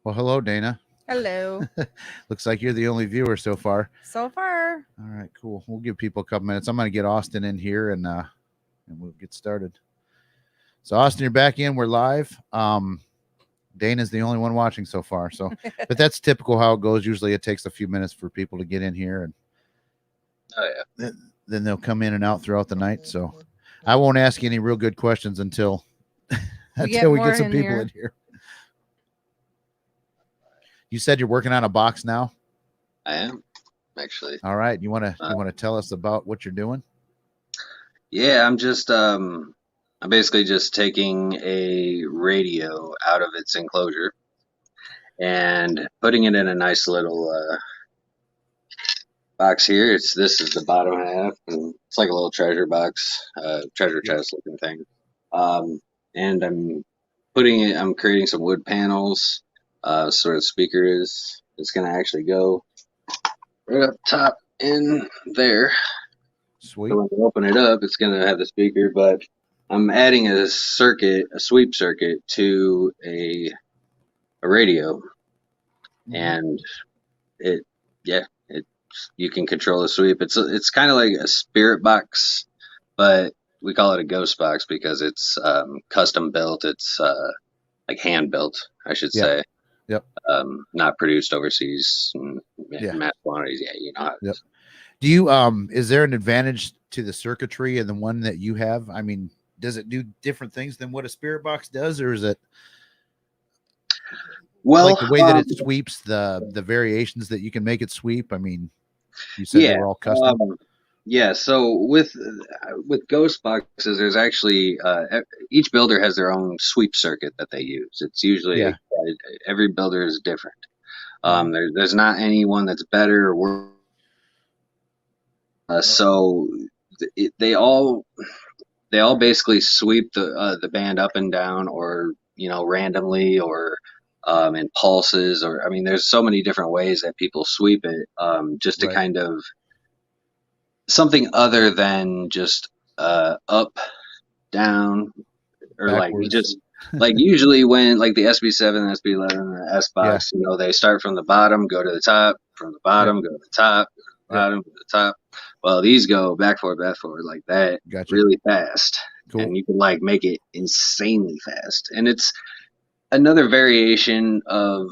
Well, hello, Dana. Hello. Looks like you're the only viewer so far. So far. All right, cool. We'll give people a couple minutes. I'm going to get Austin in here and we'll get started. So, Austin, you're back in. We're live. Dana's the only one watching so far. So, but that's typical how it goes. Usually, it takes a few minutes for people to get in here, and then they'll come in and out throughout the night. So, I won't ask you any real good questions until we get some people in here. You said you're working on a box now? I am, actually. All right. You want to tell us about what you're doing? Yeah, I'm basically just taking a radio out of its enclosure and putting it in a nice little box here. This is the bottom half, and it's like a little treasure box, treasure chest looking thing. And I'm creating some wood panels. Sort of speaker is. It's going to actually go right up top in there. Sweet. So when you open it up, it's going to have the speaker, but I'm adding a sweep circuit to a radio, and you can control the sweep. It's kind of like a spirit box, but we call it a ghost box because it's custom built. It's like hand built, I should say. Yep. Not produced overseas in mass quantities. Yeah, you know. Yep. Do you is there an advantage to the circuitry and the one that you have? I mean, does it do different things than what a spirit box does, or is it like the way that it sweeps, the variations that you can make it sweep? I mean, you said they were all custom. So with ghost boxes, there's actually each builder has their own sweep circuit that they use. It's usually every builder is different. There's not anyone that's better or worse. So they all basically sweep the band up and down, or randomly, or in pulses, or I mean, there's so many different ways that people sweep it, just to kind of something other than just up, down, or backwards. Like we just like usually when like the SB7, SB11, the S box, they start from the bottom, go to the top, from the bottom, go to the top, bottom to the top. Well, these go back forward like that, really fast, and you can like make it insanely fast. And it's another variation of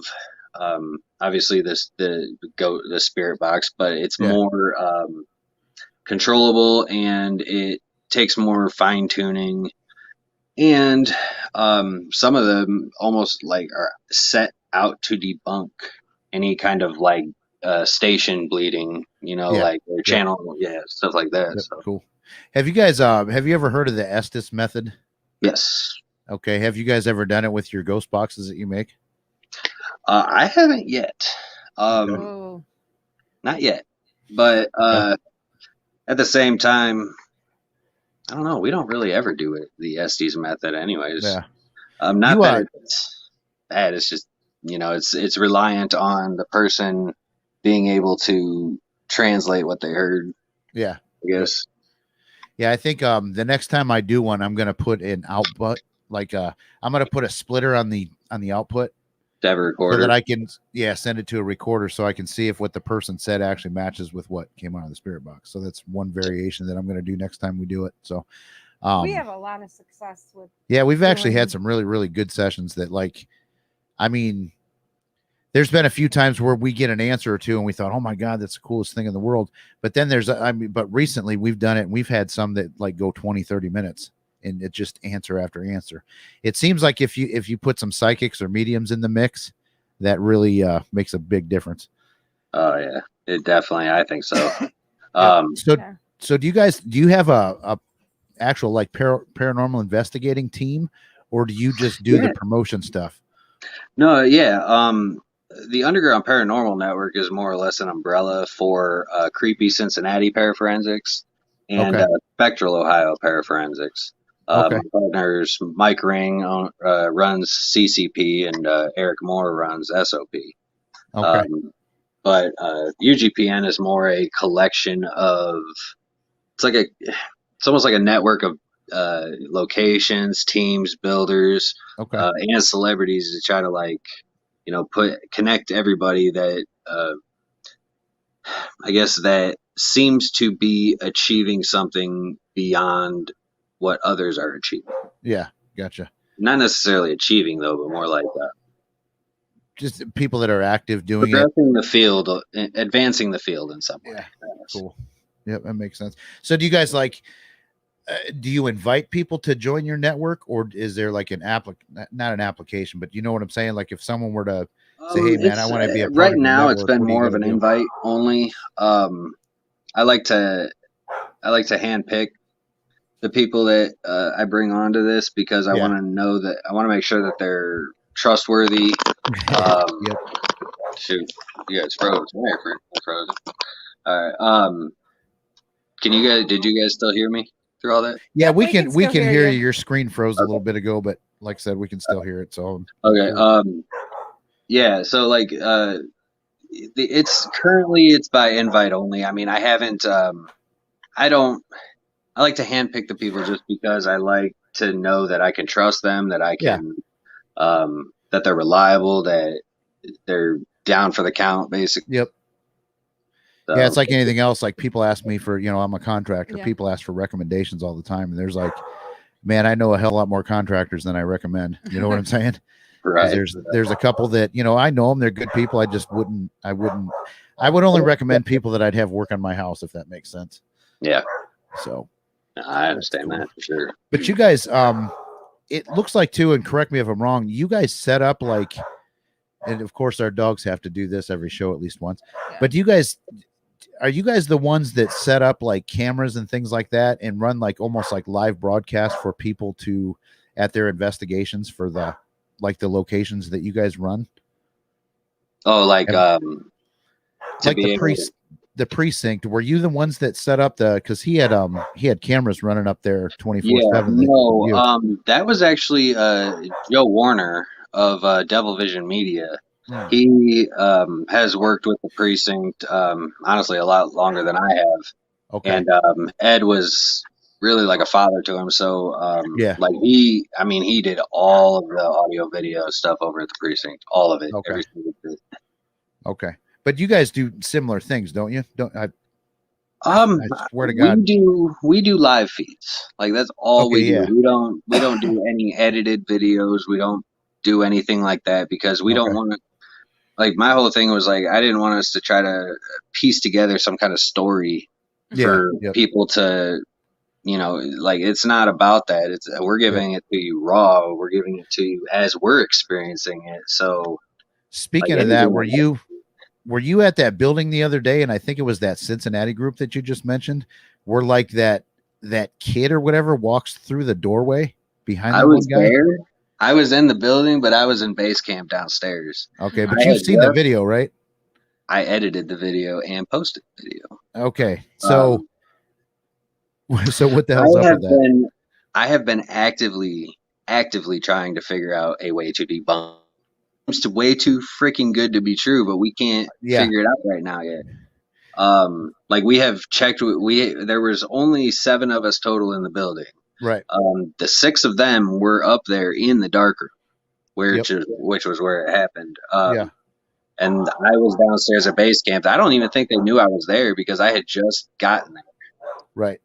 obviously the spirit box, but it's more controllable, and it takes more fine tuning, and some of them almost like are set out to debunk any kind of like station bleeding, like their channel, stuff like that. Yep, so cool. Have you guys have you ever heard of the Estes method? Yes. Okay. Have you guys ever done it with your ghost boxes that you make? I haven't yet. Not yet, but at the same time, I don't know. We don't really ever do it the Estes method, anyways. Yeah. Not that it's bad. It's just it's reliant on the person being able to translate what they heard. Yeah, I guess. Yeah, I think the next time I do one, I'm gonna put an output, like I'm gonna put a splitter on the output. To have a recorder. So that I can send it to a recorder so I can see if what the person said actually matches with what came out of the spirit box. So that's one variation that I'm going to do next time we do it. So we have a lot of success with. Yeah, we've actually had some really, really good sessions that, like, I mean, there's been a few times where we get an answer or two and we thought, oh my God, that's the coolest thing in the world. But then but recently we've done it and we've had some that like go 20, 30 minutes. And it just answer after answer. It seems like if you put some psychics or mediums in the mix, that really makes a big difference. Oh yeah, it definitely. I think so. So do you have a actual like paranormal investigating team, or do you just do the promotion stuff? No, the Underground Paranormal Network is more or less an umbrella for creepy Cincinnati paraforensics and Spectral Ohio paraforensics. My partners, Mike Ring runs CCP, and Eric Moore runs SOP. But UGPN is more a collection of. It's almost like a network of locations, teams, builders, and celebrities to try to like connect everybody that I guess that seems to be achieving something beyond what others are achieving. Yeah, gotcha. Not necessarily achieving though, but more like just people that are active doing progressing the field, advancing the field in some way. Yeah, cool. Yep, that makes sense. So do you guys do you invite people to join your network, or is there like not an application, but you know what I'm saying? Like if someone were to say, hey man, I want to be a part right of your now, network, it's been more of an invite only. I like to handpick the people that I bring onto this because I want to make sure that they're trustworthy. Yep. Shoot, yeah, it's frozen. It's frozen. All right. Did you guys still hear me through all that? Yeah, we can hear you. Your screen froze a little bit ago, but like I said, we can still hear it. So okay. Cool. Yeah. So like, it's by invite only. I mean, I haven't. I like to handpick the people just because I like to know that I can trust them, that I can, that they're reliable, that they're down for the count, basically. Yep. So, yeah, it's like anything else. Like people ask me for, I'm a contractor. Yeah. People ask for recommendations all the time, and there's like, man, I know a hell of a lot more contractors than I recommend. You know what I'm saying? Right. There's a couple that I know them. They're good people. I would only recommend people that I'd have work on my house, if that makes sense. Yeah. So. I understand that for sure. But you guys, it looks like too, and correct me if I'm wrong, you guys set up and of course our dogs have to do this every show at least once. Yeah. But are you guys the ones that set up like cameras and things like that and run like almost like live broadcast for people at their investigations for the locations that you guys run? Oh, like the precinct, were you the ones that set up because he had cameras running up there 24/7? No, that was actually Joe Warner of Devil Vision Media. Yeah. He has worked with the precinct honestly a lot longer than I have. Okay. And Ed was really like a father to him, so like he did all of the audio video stuff over at the precinct, all of it. Okay. Every single bit. Okay. But you guys do similar things, don't you? I swear to God. We do live feeds. Like that's all we do. Yeah. We don't do any edited videos. We don't do anything like that because we don't want to. Like my whole thing was like I didn't want us to try to piece together some kind of story for people to, like it's not about that. We're giving it to you raw. We're giving it to you as we're experiencing it. So speaking of that, were you at that building the other day? And I think it was that Cincinnati group that you just mentioned, where like that kid or whatever walks through the doorway behind the one guy. There. I was in the building, but I was in base camp downstairs. Okay, but you've seen the video, right? I edited the video and posted the video. Okay, so what the hell's up with that? I have been actively trying to figure out a way to debunk. It's way too freaking good to be true, but we can't figure it out right now yet. Like we have checked, there was only 7 of us total in the building. Right. The 6 of them were up there in the dark room, which was where it happened. And I was downstairs at base camp. I don't even think they knew I was there because I had just gotten there. Right.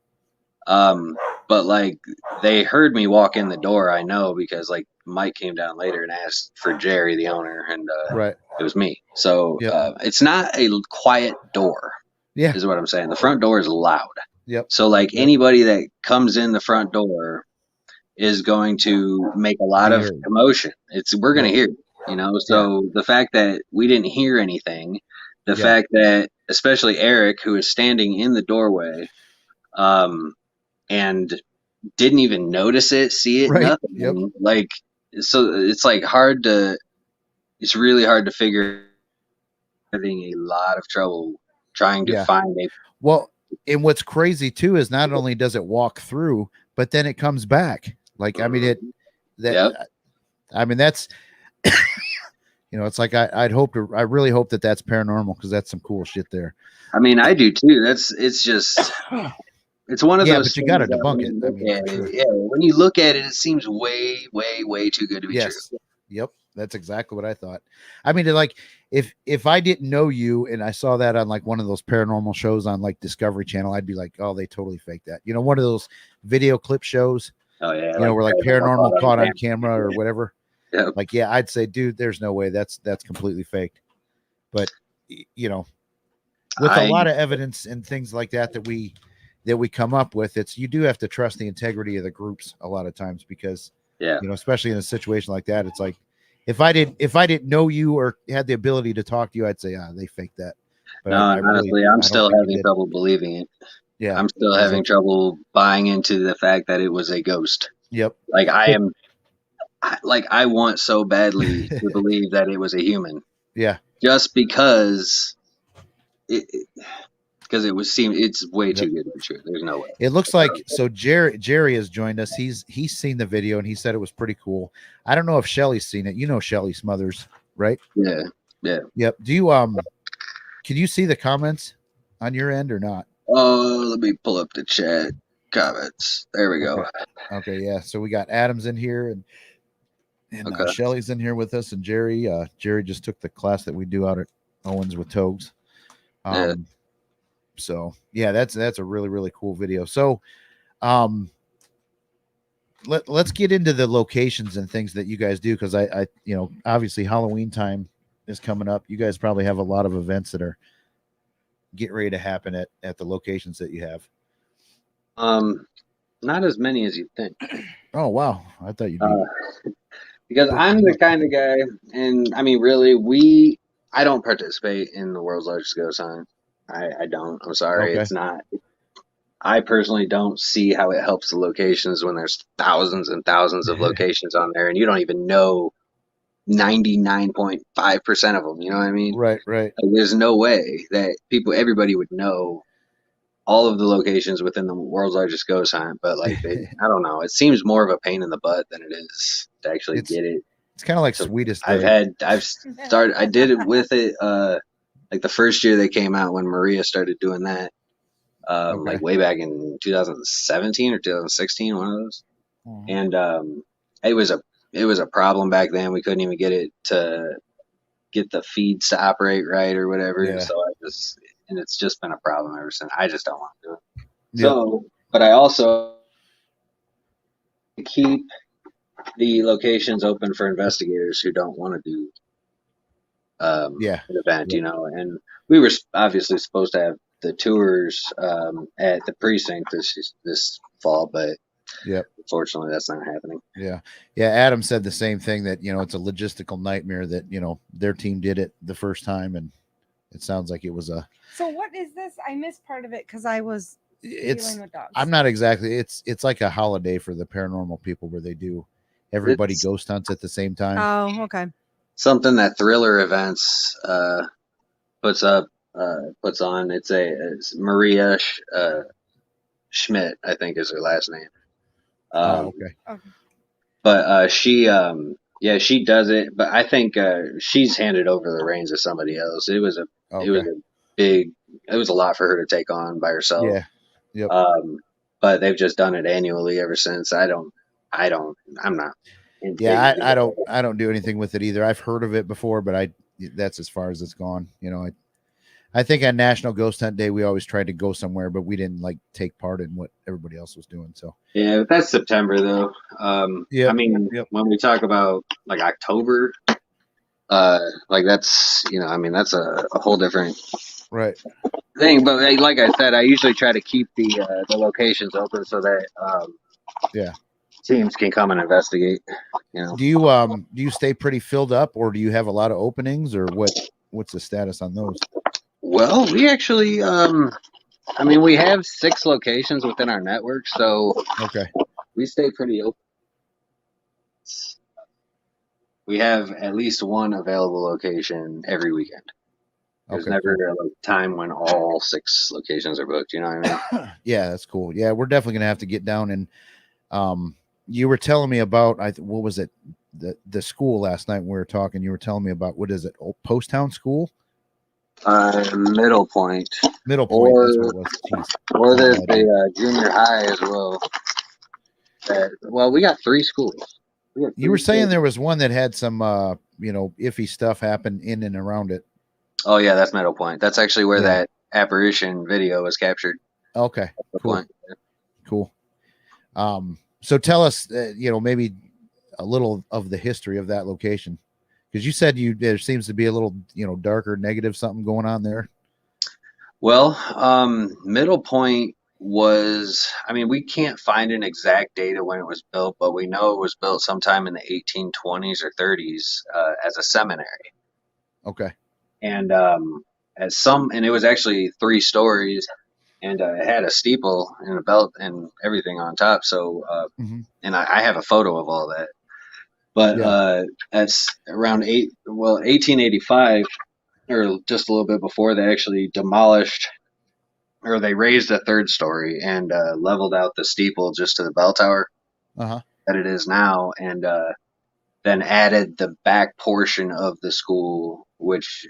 But like they heard me walk in the door. I know because like Mike came down later and asked for Jerry, the owner, and it was me. So it's not a quiet door. Yeah, is what I'm saying. The front door is loud. Yep. So like anybody that comes in the front door is going to make a lot of commotion. We're going to hear, So the fact that we didn't hear anything, the fact that especially Eric, who is standing in the doorway, and didn't even notice it, see it, nothing. Yep. Like, so it's like it's really hard to figure. Having a lot of trouble trying to find a. Well, and what's crazy too is not only does it walk through, but then it comes back. Like, I mean, that's, it's like, I really hope that that's paranormal because that's some cool shit there. I mean, I do too. It's just, it's one of those. But you got to debunk it. Sure. Yeah. When you look at it, it seems way, way, way too good to be true. Yep. That's exactly what I thought. I mean, like if I didn't know you and I saw that on like one of those paranormal shows on like Discovery Channel, I'd be like, oh, they totally faked that. You know, one of those video clip shows. Oh yeah, You know, where like paranormal caught on camera or whatever. Yeah. Like, yeah, I'd say, dude, there's no way that's completely faked. But you know, with a lot of evidence and things like that that we come up with, it's you do have to trust the integrity of the groups a lot of times because you know, especially in a situation like that, it's like if I didn't know you or had the ability to talk to you, I'd say, they faked that. But no, honestly, I'm still having trouble believing it. Yeah, I'm still having trouble buying into the fact that it was a ghost. Yep. Like I want so badly to believe that it was a human. Yeah. Just because it's way too good to be true. There's no way. It looks like so Jerry has joined us. He's seen the video and he said it was pretty cool. I don't know if Shelly's seen it. You know Shelly Smothers, right? Yeah. Yeah. Yep. Do you can you see the comments on your end or not? Oh, let me pull up the chat comments. There we go. Okay, yeah. So we got Adams in here and Shelly's in here with us and Jerry. Jerry just took the class that we do out at Owens with Togs. So yeah, that's a really, really cool video. So let's get into the locations and things that you guys do because I you know, obviously Halloween time is coming up. You guys probably have a lot of events that are getting ready to happen at the locations that you have. Not as many as you think. Oh wow, I thought you'd be because I'm the kind of guy, and I mean, really, I don't participate in the world's largest ghost hunt. I don't. I'm sorry, It's not. I personally don't see how it helps the locations when there's thousands and thousands of locations on there, and you don't even know 99.5% of them. You know what I mean? Right. Like, there's no way that everybody would know all of the locations within the world's largest ghost hunt, but like I don't know. It seems more of a pain in the butt than it is to actually get it. It's kind of like Sweetest. I did it with it like the first year they came out when Maria started doing that. Like way back in 2017 or 2016, one of those. And it was a problem back then. We couldn't even get it to get the feeds to operate right or whatever. Yeah. So and it's just been a problem ever since. I just don't want to do it. Yep. So, but I also keep the locations open for investigators who don't want to do an event, you know. And we were obviously supposed to have the tours at the precinct this fall, but unfortunately that's not happening. Yeah. Adam said the same thing, that you know it's a logistical nightmare, that you know their team did it the first time and it sounds like it was a. So what is this? I missed part of it because I was dealing with dogs. I'm not exactly. It's like a holiday for the paranormal people where they do everybody ghost hunts at the same time. Oh, okay. Something that Thriller Events puts on. It's Maria Schmidt, I think is her last name. Okay. But she does it. But I think she's handed over the reins to somebody else. It was a lot for her to take on by herself. Yeah. Yep. But they've just done it annually ever since. I'm not. Yeah, I don't do anything with it either. I've heard of it before, but that's as far as it's gone. You know, I think on National Ghost Hunt Day we always tried to go somewhere, but we didn't like take part in what everybody else was doing. So yeah, that's September though. I mean, when we talk about like October, like that's that's a whole different thing. But like I said, I usually try to keep the locations open so that teams can come and investigate. You know, do you stay pretty filled up, or do you have a lot of openings, or what's the status on those? Well, we actually, we have 6 locations within our network, so we stay pretty open. We have at least one available location every weekend. There's never a time when all 6 locations are booked. You know what I mean? Yeah, that's cool. Yeah, we're definitely gonna have to get down and you were telling me about what was it, the school last night when we were talking. You were telling me about, what is it, Post Town School? Middle Point. Middle Point. Or there's the junior high as well. Well, we got 3 schools. We had You were three saying schools. there was one that had some, iffy stuff happen in and around it. Oh yeah, that's Middle Point. That's actually where Yeah. that apparition video was captured. Okay. The Cool. point. Cool. So tell us, maybe a little of the history of that location, because you said there seems to be a little, darker, negative something going on there. Well, Middle Point was, I mean, we can't find an exact date of when it was built, but we know it was built sometime in the 1820s or 30s as a seminary. Okay. And and it was actually 3 stories, and it had a steeple and a belt and everything on top. So, Mm-hmm. and I have a photo of all that. But Yeah. that's around 1885, or just a little bit before, they actually demolished, or they raised a 3rd story and leveled out the steeple just to the bell tower Uh-huh. that it is now, and then added the back portion of the school, which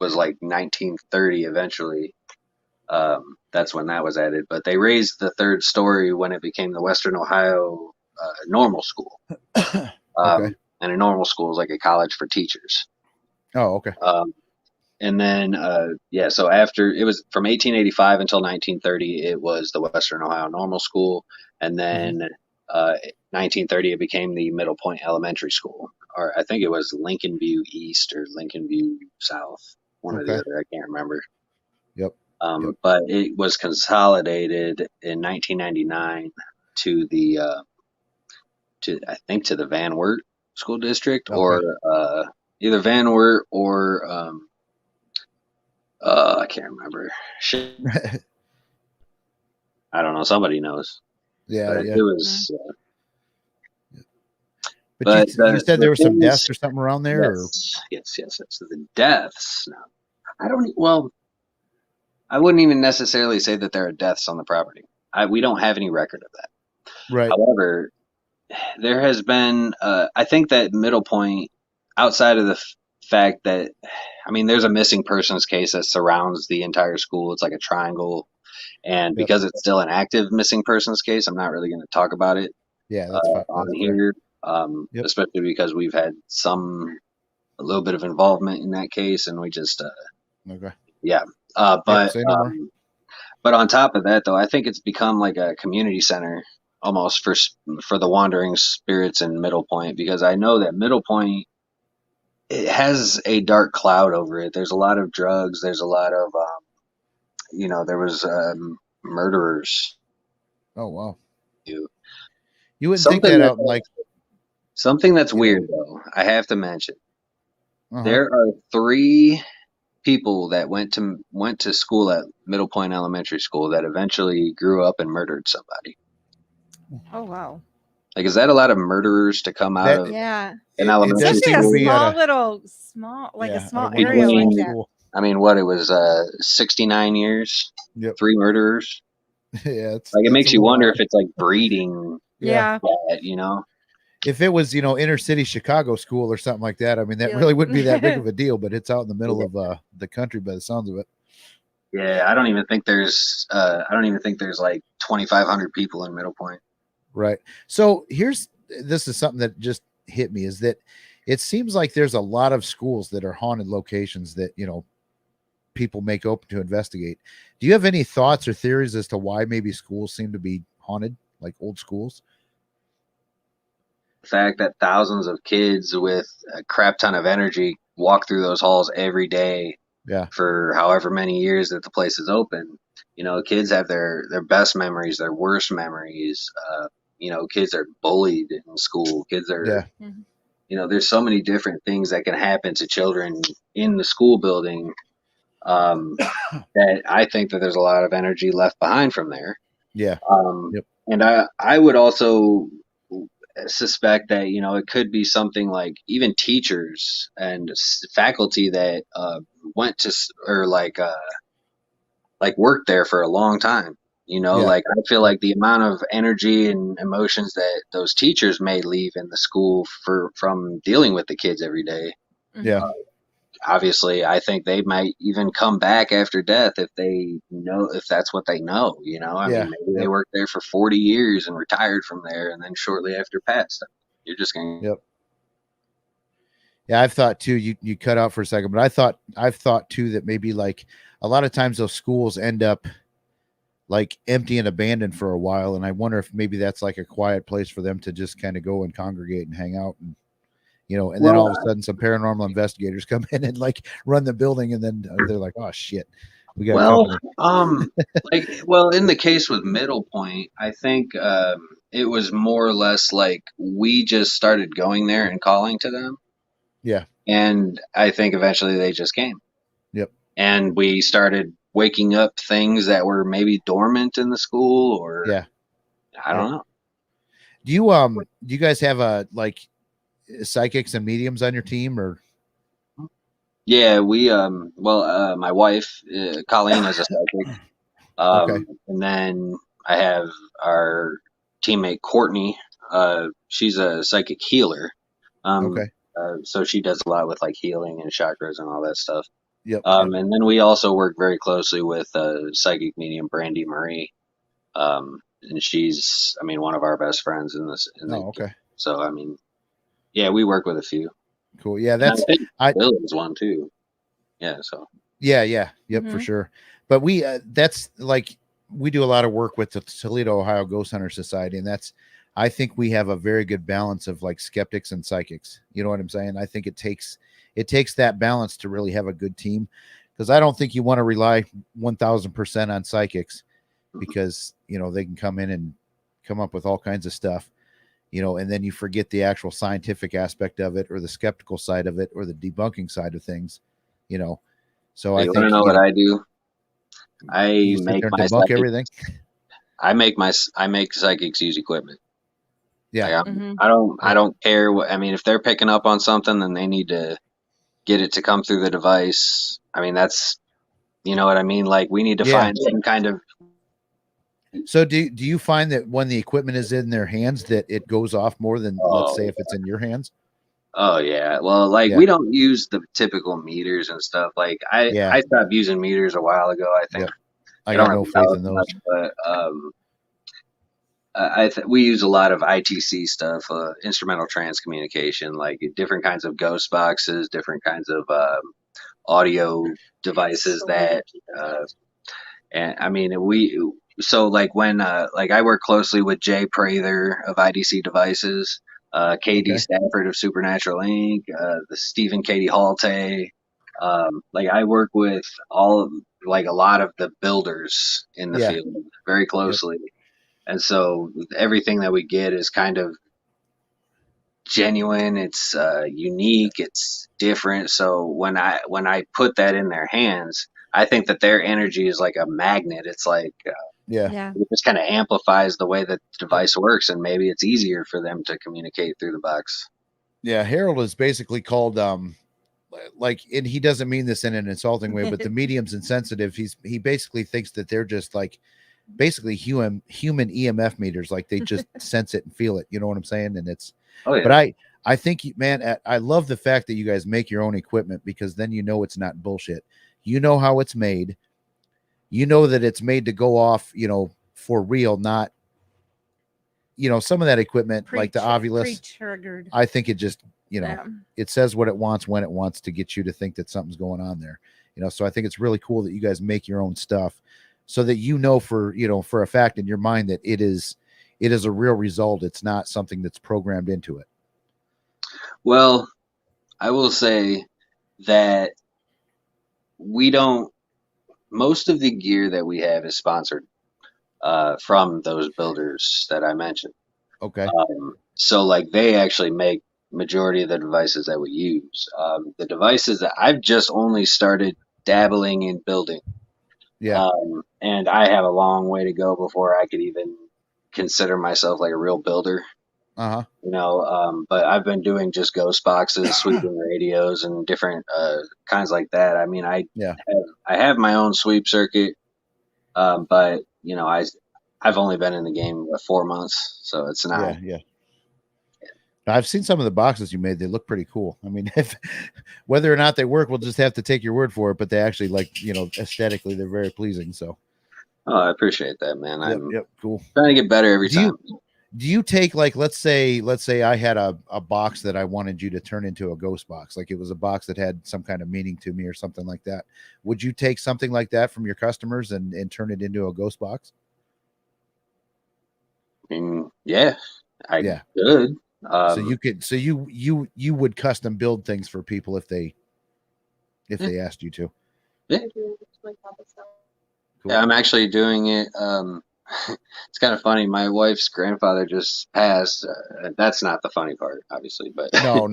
was like 1930 eventually. That's when that was added. But they raised the 3rd story when it became the Western Ohio Normal School. Okay. And a normal school is like a college for teachers. Oh, okay. And then, so after, it was from 1885 until 1930, it was the Western Ohio Normal School. And then 1930, it became the Middle Point Elementary School. Or I think it was Lincoln View East or Lincoln View South, one or the Okay. other. I can't remember. Yep. But it was consolidated in 1999 to the, to the Van Wert School District, Okay. or either Van Wert or, I can't remember. Shit, I don't know. Somebody knows. Yeah. But Yeah. it was. But But you said there were some things- deaths or something around there, or yes. So the deaths. No, I don't. Well, I wouldn't even necessarily say that there are deaths on the property. We don't have any record of that. right? However, there has been. I think that Middle Point, outside of the fact that, I mean, there's a missing persons case that surrounds the entire school. It's like a triangle. And Yep. because it's still an active missing persons case, I'm not really going to talk about it Yeah, that's fine. on That's fair. here, Yep. especially because we've had a little bit of involvement in that case, and we just, Okay. yeah. Yep, But say no more. but on top of that, though, I think it's become like a community center almost for the wandering spirits in Middle Point, because I know that Middle Point, it has a dark cloud over it. There's a lot of drugs. There's a lot of there was murderers. Oh wow. You You wouldn't think that out in like something that's you know. weird though. I have to mention uh-huh. there are 3 people that went to school at Middle Point Elementary School that eventually grew up and murdered somebody. Oh wow. Like, is that a lot of murderers to come out That- of Yeah. an It elementary does Especially seem a to be school? at small, like yeah, a small at one area like between- that. school. I mean, what, it was 69 years, Yep. 3 murderers. Yeah, it's Like, it it's makes a you little wonder odd. if it's like breeding Yeah. that. If it was, inner city Chicago school or something like that, I mean, that Yeah. really wouldn't be that big of a deal, but it's out in the middle of the country by the sounds of it. Yeah, I don't even think there's like 2,500 people in Middle Point. Right. So this is something that just hit me, is that it seems like there's a lot of schools that are haunted locations that, people make open to investigate. Do you have any thoughts or theories as to why maybe schools seem to be haunted, like old schools? The fact that thousands of kids with a crap ton of energy walk through those halls every day Yeah. for however many years that the place is open. Kids have their best memories, their worst memories. Kids are bullied in school. Kids are, Yeah. there's so many different things that can happen to children in the school building, that I think that there's a lot of energy left behind from there. Yeah. Yep. And I would also suspect that it could be something like even teachers and faculty that went to or like worked there for a long time. Yeah. Like, I feel like the amount of energy and emotions that those teachers may leave in the school from dealing with the kids every day. Yeah. Obviously, I think they might even come back after death if that's what they know. I Yeah. mean, maybe they worked there for 40 years and retired from there, and then shortly after passed. You're just gonna. Yep. Yeah, I've thought too. You cut out for a second, but I've thought too that maybe like a lot of times those schools end up like empty and abandoned for a while, and I wonder if maybe that's like a quiet place for them to just kind of go and congregate and hang out, and and then all of a sudden some paranormal investigators come in and like run the building, and then they're like, oh shit, we got Well, company. in the case with Middle Point, I think it was more or less like we just started going there and calling to them. Yeah. And I think eventually they just came. Yep. And we started waking up things that were maybe dormant in the school, or Yeah. I don't know. Do you guys have like psychics and mediums on your team, or? Yeah, we my wife Colleen is a psychic. Okay. And then I have our teammate Courtney. She's a psychic healer. Okay. So she does a lot with like healing and chakras and all that stuff. Yep. And then we also work very closely with psychic medium Brandy Marie. And she's, I mean, one of our best friends in this. Okay. So, I mean, yeah, we work with a few. Cool. Yeah, And I think Bill is one too. Yeah. So. Yeah. Yep, for sure. But we that's like we do a lot of work with the Toledo, Ohio Ghost Hunter Society, and I think we have a very good balance of like skeptics and psychics. You know what I'm saying? I think it takes that balance to really have a good team, because I don't think you want to rely 1,000% on psychics, because they can come in and come up with all kinds of stuff, and then you forget the actual scientific aspect of it, or the skeptical side of it, or the debunking side of things. So I think, want to know what I do? I make my debunk everything. I make psychics use equipment. Yeah. Like I don't care what, I mean, if they're picking up on something, then they need to get it to come through the device. I mean, that's, you know what I mean? Like we need to find some kind of. So do you find that when the equipment is in their hands that it goes off more than, let's say, if it's in your hands? Oh yeah. Well, like we don't use the typical meters and stuff. Like I stopped using meters a while ago. I think I got no faith in those. Much, but we use a lot of ITC stuff, instrumental trance communication, like different kinds of ghost boxes, different kinds of audio devices that, and I mean so like when like I work closely with Jay Prather of IDC Devices. KD Stafford of Supernatural Inc., the Stephen Katie Halte. Like I work with like a lot of the builders in the field very closely. Yep. And so everything that we get is kind of genuine. It's unique. It's different. So when I put that in their hands, I think that their energy is like a magnet. It's like it just kind of amplifies the way that the device works, and maybe it's easier for them to communicate through the box. Yeah, Harold is basically called like, and he doesn't mean this in an insulting way, but the medium's insensitive. He basically thinks that they're just like basically human EMF meters, like they just sense it and feel it. You know what I'm saying? And it's but I think, man, I love the fact that you guys make your own equipment, because then it's not bullshit. You know how it's made. You know that it's made to go off, for real, not, some of that equipment, like the Ovilus, pre-triggered. I think it just, it says what it wants when it wants to get you to think that something's going on there. So I think it's really cool that you guys make your own stuff, so that for a fact in your mind that it is a real result. It's not something that's programmed into it. Well, I will say that most of the gear that we have is sponsored from those builders that I mentioned. Okay. So like they actually make majority of the devices that we use. The devices that I've just only started dabbling in building. Yeah. And I have a long way to go before I could even consider myself like a real builder. Uh-huh. But I've been doing just ghost boxes, sweeping radios, and different kinds like that. I mean, I have my own sweep circuit, but I've only been in the game 4 months, so it's not. Yeah. I've seen some of the boxes you made. They look pretty cool. I mean, whether or not they work, we'll just have to take your word for it. But they actually, like, aesthetically, they're very pleasing. So. Oh, I appreciate that, man. Yep, cool. Trying to get better every time. Do you take, like, let's say I had a box that I wanted you to turn into a ghost box, like it was a box that had some kind of meaning to me or something like that. Would you take something like that from your customers and turn it into a ghost box? I mean, yeah, I Yeah. could. So you could, so you would custom build things for people if they asked you to. Yeah. Cool. Yeah, I'm actually doing it. It's kind of funny. My wife's grandfather just passed. That's not the funny part, obviously, but No.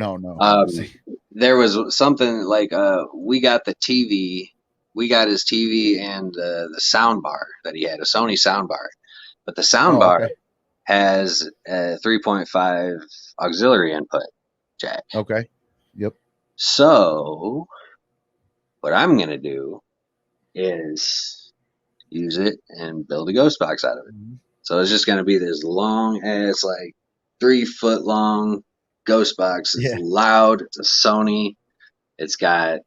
there was something like we got the TV, we got his TV and the sound bar that he had, a Sony sound bar, but the sound Oh, bar okay. has a 3.5 auxiliary input jack. Okay. Yep. So what I'm gonna do is use it and build a ghost box out of it. Mhm. So it's just gonna be this long ass, like 3 foot long ghost box. It's Yeah. loud. It's a Sony. It's got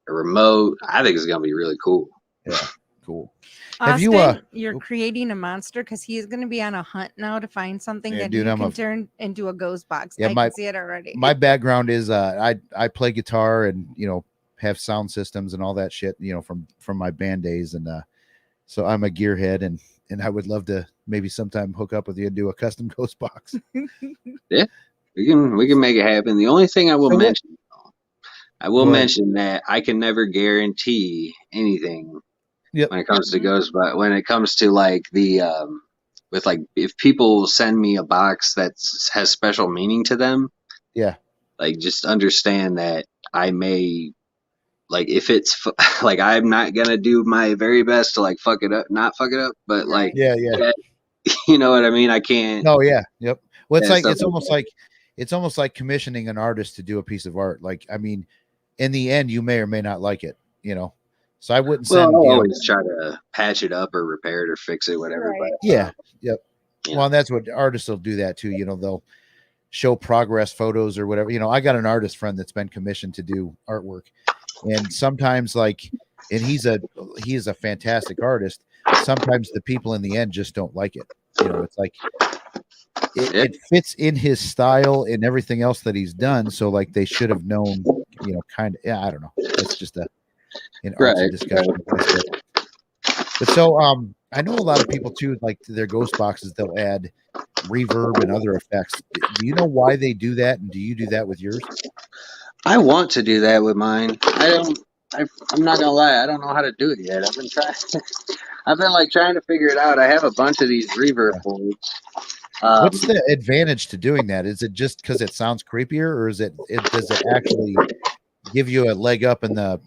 a remote. I think it's gonna be really cool. Yeah. Cool. Austin, Have you you're creating a monster because he's going to be on a hunt now to find something Yeah, that dude, you I'm can a- turn into a ghost box. Yeah, I my- can see it already. my background is I play guitar and have sound systems and all that shit from my band days, and so I'm a gearhead, and I would love to maybe sometime hook up with you and do a custom ghost box. Yeah, we can make it happen. The only thing I will So what- mention, Go ahead. mention that I can never guarantee anything Yep. when it comes to Mhm. ghost, but when it comes to like the with like if people send me a box that has special meaning to them, Yeah. like just understand that I may like if it's like I'm not gonna do my very best to like not fuck it up, but like Yeah. you know what I mean. I can't. No, yeah. Yep. Well, it's Yeah, like stuff it's like almost that. like commissioning an artist to do a piece of art. Like, I mean, in the end, you may or may not like it. So I wouldn't Well, send. I'll always try to patch it up or repair it or fix it, whatever. Right. But Yeah. Yep. Yeah. Well, and that's what artists will do that too. They'll show progress photos or whatever. I got an artist friend that's been commissioned to do artwork, and sometimes and he is a fantastic artist. Sometimes the people in the end just don't like it. It's like it fits in his style and everything else that he's done. So like they should have known, kind of. Yeah, I don't know. That's just an artsy Right. discussion. I guess, but so I know a lot of people too, like to their ghost boxes, they'll add reverb and other effects. Do you know why they do that, and do you do that with yours? I want to do that with mine. I don't. I'm not gonna lie. I don't know how to do it yet. I've been trying. I've been like trying to figure it out. I have a bunch of these reverb boards. What's the advantage to doing that? Is it just because it sounds creepier, or does it actually give you a leg up in the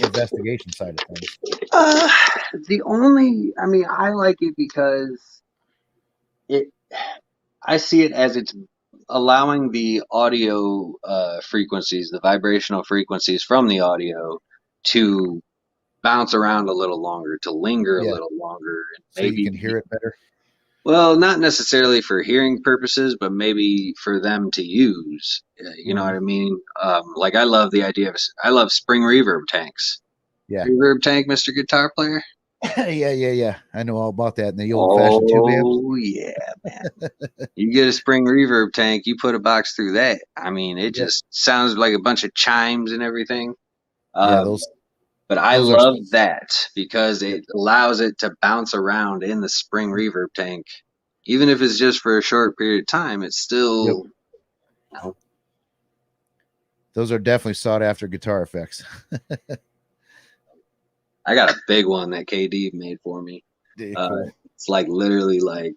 investigation side of things? I mean, I like it because I see it as it's allowing the audio frequencies, the vibrational frequencies from the audio to bounce around a little longer, to linger a Yeah. little longer. And So you can hear it better. Well, not necessarily for hearing purposes, but maybe for them to use. You know what I mean? Like I love the idea of I love spring reverb tanks. Yeah. Reverb tank, Mr. Guitar Player. Yeah. I know all about that in the old-fashioned tube amps. Oh yeah, man! You get a spring reverb tank, you put a box through that. I mean, it just sounds like a bunch of chimes and everything. Yeah, those. But I those are- love that because it allows it to bounce around in the spring reverb tank, even if it's just for a short period of time. It's still. Those are definitely sought after guitar effects. I got a big one that KD made for me. Cool. It's like literally like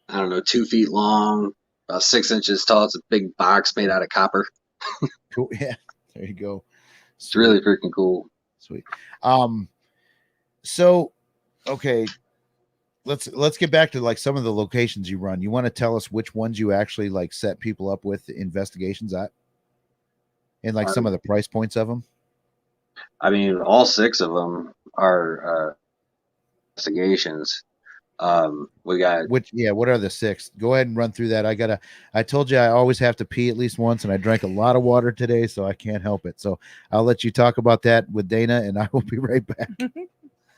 I don't know, 2 feet long, about 6 inches tall. It's a big box made out of copper. Cool. Yeah, there you go. It's really freaking cool. Sweet. So okay, let's get back to like some of the locations you run. You want to tell us which ones you actually like set people up with investigations at, and like some of the price points of them? I mean, all 6 of them are investigations. We got what are the 6? Go ahead and run through that. I told you I always have to pee at least once, and I drank a lot of water today, so I can't help it. So I'll let you talk about that with Dana, and I will be right back.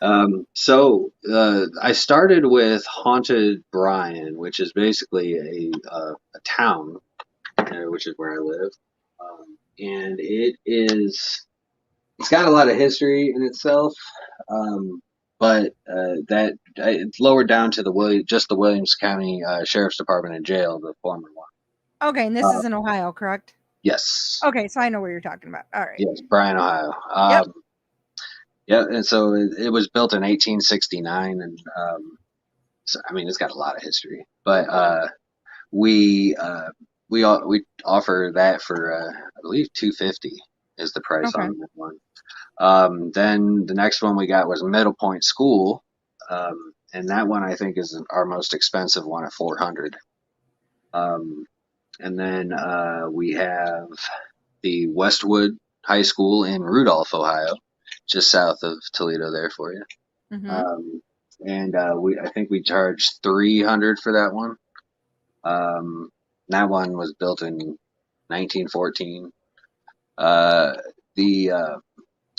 I started with Haunted Bryan, which is basically a town, which is where I live, and it's got a lot of history in itself, but it's lowered down to just the Williams County Sheriff's Department and Jail, the former one. Okay, and this Uh, is in Ohio, correct? yes, Okay, so I know where you're talking about. All right. yes, Bryan, Ohio. Yep. Yeah, and so it was built in 1869, and so, I mean, it's got a lot of history, but we we offer that for I believe 250 is the price Okay. on that one. Then the next one we got was Middle Point School, and that one I think is our most expensive one at 400. And then we have the Westwood High School in Rudolph, Ohio, just south of Toledo there for you. Mm-hmm. And I think we charged 300 for that one. That one was built in 1914. The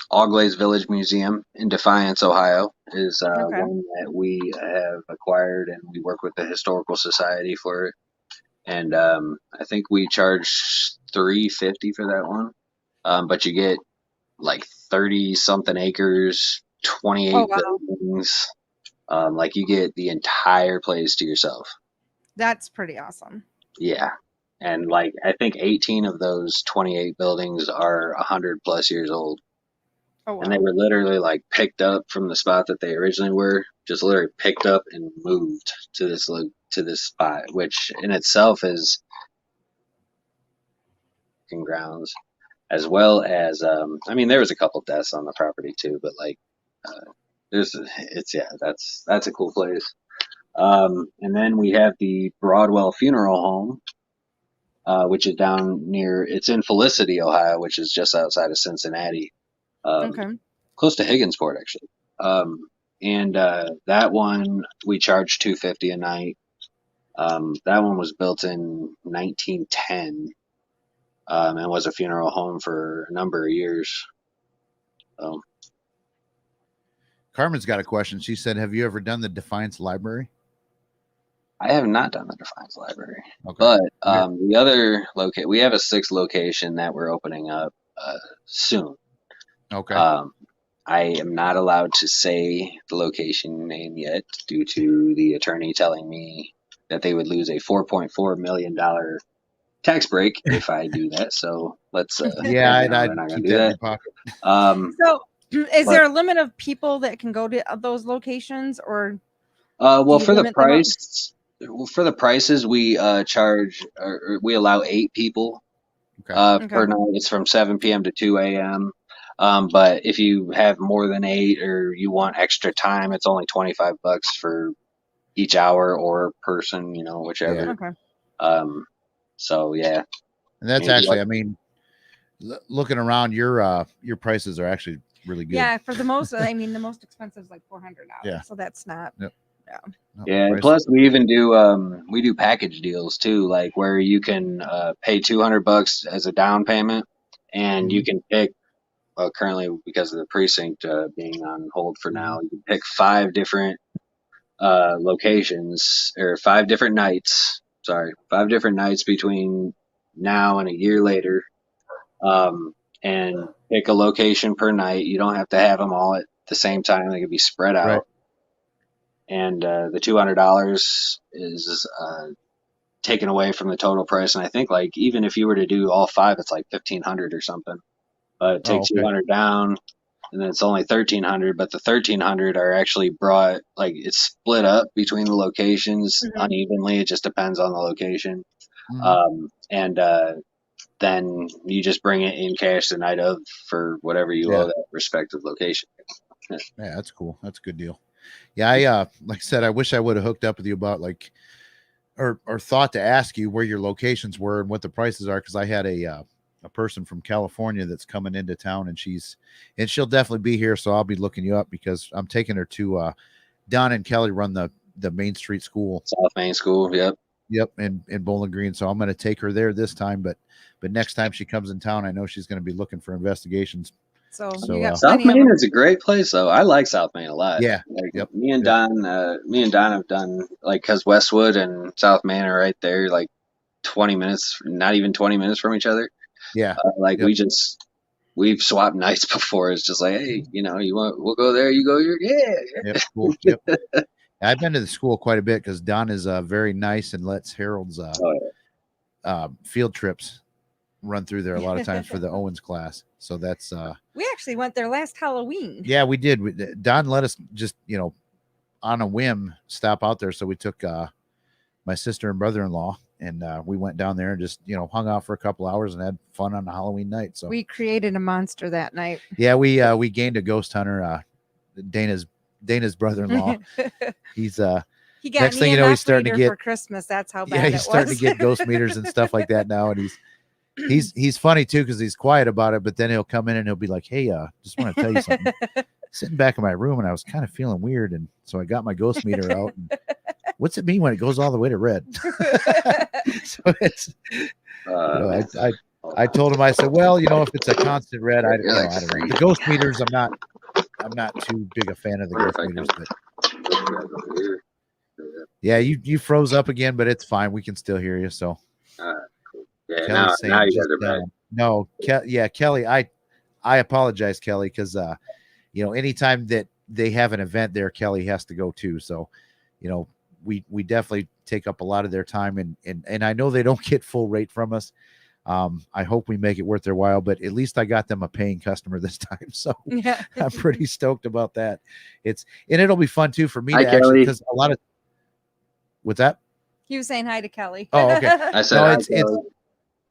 Auglaize Village Museum in Defiance, Ohio, is Okay. one that we have acquired, and we work with the Historical Society for it. And I think we charge 350 for that one. But you get like 30 something acres, 28 Oh wow, buildings. Like you get the entire place to yourself. that's pretty awesome. Yeah. And like I think 18 of those 28 buildings are 100 plus years old. Oh And they wow. were literally like picked up from the spot that they originally were, just literally picked up and moved to this spot, which in itself is in grounds, as well as I mean there was a couple deaths on the property too, but like that's a cool place. And then we have the Broadwell Funeral Home, which is it's in Felicity, Ohio, which is just outside of Cincinnati, Okay. close to Higginsport actually. And that one we charge 250 a night. That one was built in 1910, and was a funeral home for a number of years. So, Carmen's got a question. She said, "Have you ever done the Defiance Library?" I have not done the Defiance Library, Okay. but Yeah. the other we have a sixth location that we're opening up soon. Okay. I am not allowed to say the location name yet due to the attorney telling me that they would lose a $4.4 million tax break if I do that. So let's, Yeah, we're not I'd going to keep do that in that. your pocket. So, is But there a limit of people that can go to those locations, or do well, you limit them up? for the prices, we charge, or we allow 8 people Okay. Okay. per night. It's from 7 p.m. to 2 a.m. But if you have more than 8 or you want extra time, it's only $25 for each hour or person, Yeah. whichever. Okay. So yeah, And that's if you actually, like, I mean, looking around, your prices are actually really good. Yeah, for the most, I mean, the most expensive is like $400. Yeah. So that's not. Yep. Yeah. No, yeah. And prices plus, are we good. even do package deals too, like where you can pay $200 as a down payment, and you Mhm. can pick. Well, currently, because of the precinct being on hold for Mhm. now, you can pick 5 different locations or 5 different nights. Sorry, 5 different nights between now and a year later, and pick a location per night. You don't have to have them all at the same time; they can be spread Right. out. And the $200 is taken away from the total price. And I think like even if you were to do all 5, it's like 1,500 or something. But take Oh, okay. 200 down, and then it's only 1,300. But the 1,300 are actually brought like it's split up between the locations Mhm. unevenly. It just depends on the location. Mhm. And then you just bring it in cash the night of for whatever you Yeah. owe that respective location. Yeah, that's cool. That's a good deal. Yeah, I like I said, I wish I would have hooked up with you about like or thought to ask you where your locations were and what the prices are, because I had a person from California that's coming into town, and she'll definitely be here, so I'll be looking you up because I'm taking her to Don and Kelly run the Main Street School. South Main School, yep. Yep, in Bowling Green. So I'm going to take her there this time, but next time she comes in town, I know she's going to be looking for investigations So, So, you got South plenty of Maine them. is a great place, though. I like South Maine a lot. Yeah. Like, Yep. me and Yep. Don have done, like, because Westwood and South Maine are right there, like 20 minutes, not even 20 minutes from each other. Yeah. Like, Yep. we've swapped nights before. It's just like, hey, we'll go there, you go here. Yeah. Yep. Cool. Yep. I've been to the school quite a bit because Don is very nice and lets Harold's field trips run through there a lot of times for the Owens class. So that's We actually went there last Halloween. yeah, we did. Don let us just on a whim stop out there. So we took my sister and brother-in-law and we went down there and just hung out for a couple hours and had fun on a Halloween night. So we created a monster that night. Yeah, we gained a ghost hunter, Dana's brother-in-law. He's he got next an thing you know, he's starting to get for Christmas. That's how bad yeah, it he's starting was. to get ghost meters and stuff like that now, and he's funny too because he's quiet about it, but then he'll come in and he'll be like, "Hey, just want to tell you something. Sitting back in my room and I was kind of feeling weird, and so I got my ghost meter out. And what's it mean when it goes all the way to red?" So it's I told him, I said, well, if it's a constant red, I don't know. The ghost meters, I'm not too big a fan of the ghost meters, but yeah, you froze up again, but it's fine. We can still hear you. So Yeah, Kelly's saying now you just guys are back. no, Kelly, I apologize, Kelly, because anytime that they have an event there, Kelly has to go too. So, we definitely take up a lot of their time, and I know they don't get full rate from us. I hope we make it worth their while, but at least I got them a paying customer this time. So Yeah. I'm pretty stoked about that. And it'll be fun too for me Hi, to actually, Kelly. because a lot of, what's that? He was saying hi to Kelly. Oh, okay. I said,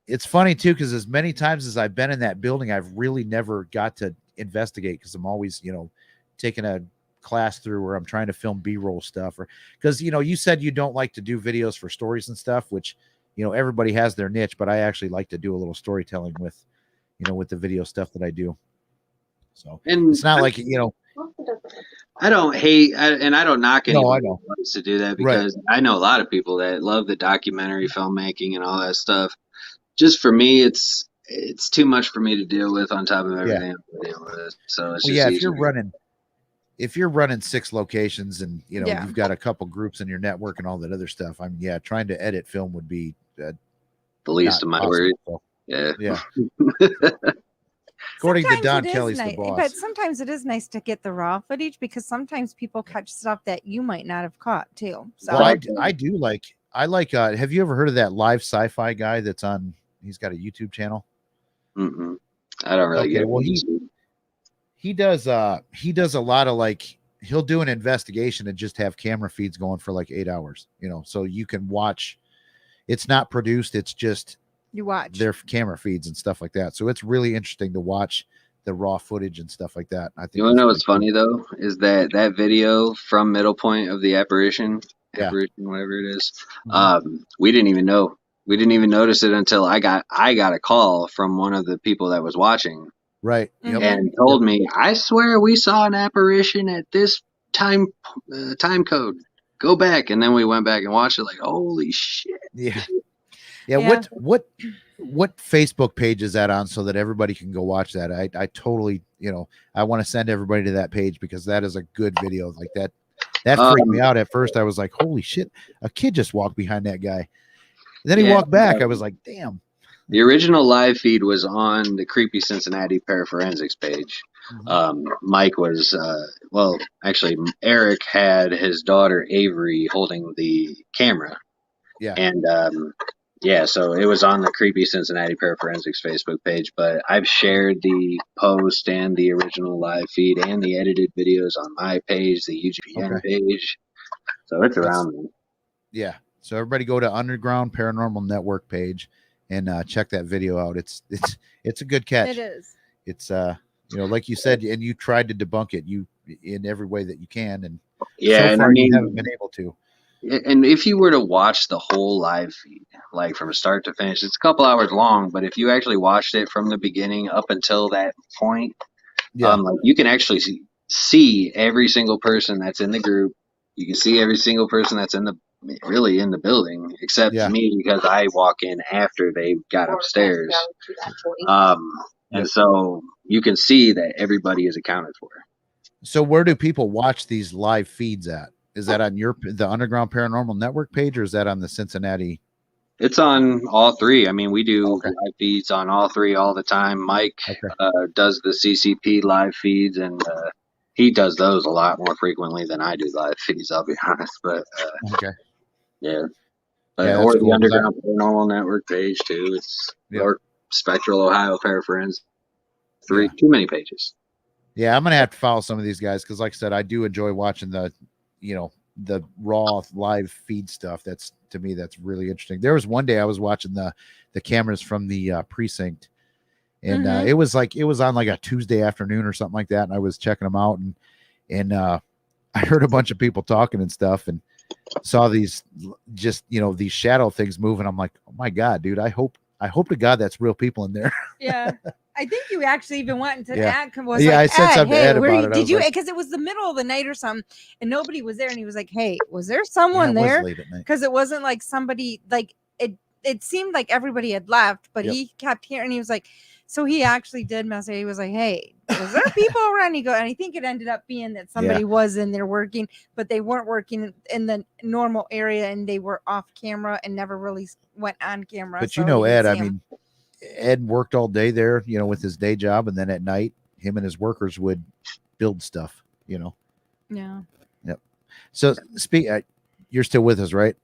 It's funny too, because as many times as I've been in that building, I've really never got to investigate because I'm always, taking a class through where I'm trying to film B-roll stuff, or because you said you don't like to do videos for stories and stuff, which everybody has their niche, but I actually like to do a little storytelling with the video stuff that I do. So and it's not like I don't hate and I don't knock anybody know. who wants to do that, because I know a lot of people that love the documentary filmmaking and all that stuff. Just for me, it's too much for me to deal with on top of everything I'm dealing with. So it's just easier. If you're running 6 locations and Yeah. you've got a couple groups in your network and all that other stuff, trying to edit film would be the least of my worries. So. Yeah. According to Sometimes Don, it is Kelly's the nice, boss. but sometimes it is nice to get the raw footage because sometimes people catch stuff that you might not have caught too. So Well, I like have you ever heard of that live sci-fi guy that's on, he's got a YouTube channel? Mm-mm. I don't really get it. Well, he does a lot of, like, he'll do an investigation and just have camera feeds going for like 8 hours, so you can watch. It's not produced, it's just you watch their camera feeds and stuff like that. So it's really interesting to watch the raw footage and stuff like that. I think You want to know what's funny though is that video from Middle Point of the apparition, whatever it is. We didn't even know. We didn't even notice it until I got a call from one of the people that was watching. Right. Mhm. And told me, I swear we saw an apparition at this time code. Go back. And then we went back and watched it, like, holy shit. Yeah. What Facebook page is that on so that everybody can go watch that? I totally, I want to send everybody to that page because that is a good video. Like that freaked me out at first. I was like, holy shit, a kid just walked behind that guy. And then he walked back. I was like, damn. The original live feed was on the Creepy Cincinnati Paraforensics page. Mike was, actually, Eric had his daughter Avery holding the camera. Yeah. And, so it was on the Creepy Cincinnati Paraforensics Facebook page, but I've shared the post and the original live feed and the edited videos on my page, the UPN page. So it's around me. Yeah. So everybody go to Underground Paranormal Network page and check that video out. It's a good catch. It is. It's like you said, and you tried to debunk it in every way that you can, and so far you haven't been able to. And if you were to watch the whole live feed, like from start to finish, it's a couple hours long, but if you actually watched it from the beginning up until that point, you can actually see every single person that's in the group. You can see every single person that's in the building, except me, because I walk in after they got upstairs. And so you can see that everybody is accounted for. So where do people watch these live feeds at? Is that on the Underground Paranormal Network page, or is that on the Cincinnati? It's on all three. I mean, we do Okay. live feeds on all three all the time. Mike Okay. does the CCP live feeds, and he does those a lot more frequently than I do live feeds, I'll be honest. But Okay. yeah. Yeah, Or that's the cool. Underground Paranormal Network page, too. It's or Spectral Ohio Paraforensics. Too many pages. Yeah, I'm gonna have to follow some of these guys because, like I said, I do enjoy watching the raw live feed stuff. That's, to me, that's really interesting. There was one day I was watching the cameras from the precinct, and it was on like a Tuesday afternoon or something like that, and I was checking them out, and I heard a bunch of people talking and stuff, and saw these just these shadow things moving. I'm like, oh my god, dude! I hope to God that's real people in there. Yeah. I think you actually even went into I said Ed, something to Ed about it. Did you? Because it was the middle of the night or something, and nobody was there. And he was like, "Hey, was there someone there?" Because it wasn't like somebody like it. It seemed like everybody had left, but he kept hearing. He was like, so he actually did message. He was like, "Hey, was there people around?" And I think it ended up being that somebody was in there working, but they weren't working in the normal area, and they were off camera and never really went on camera. But Ed, I mean, Ed worked all day there, with his day job, and then at night, him and his workers would build stuff, Yeah. Yep. So you're still with us, right?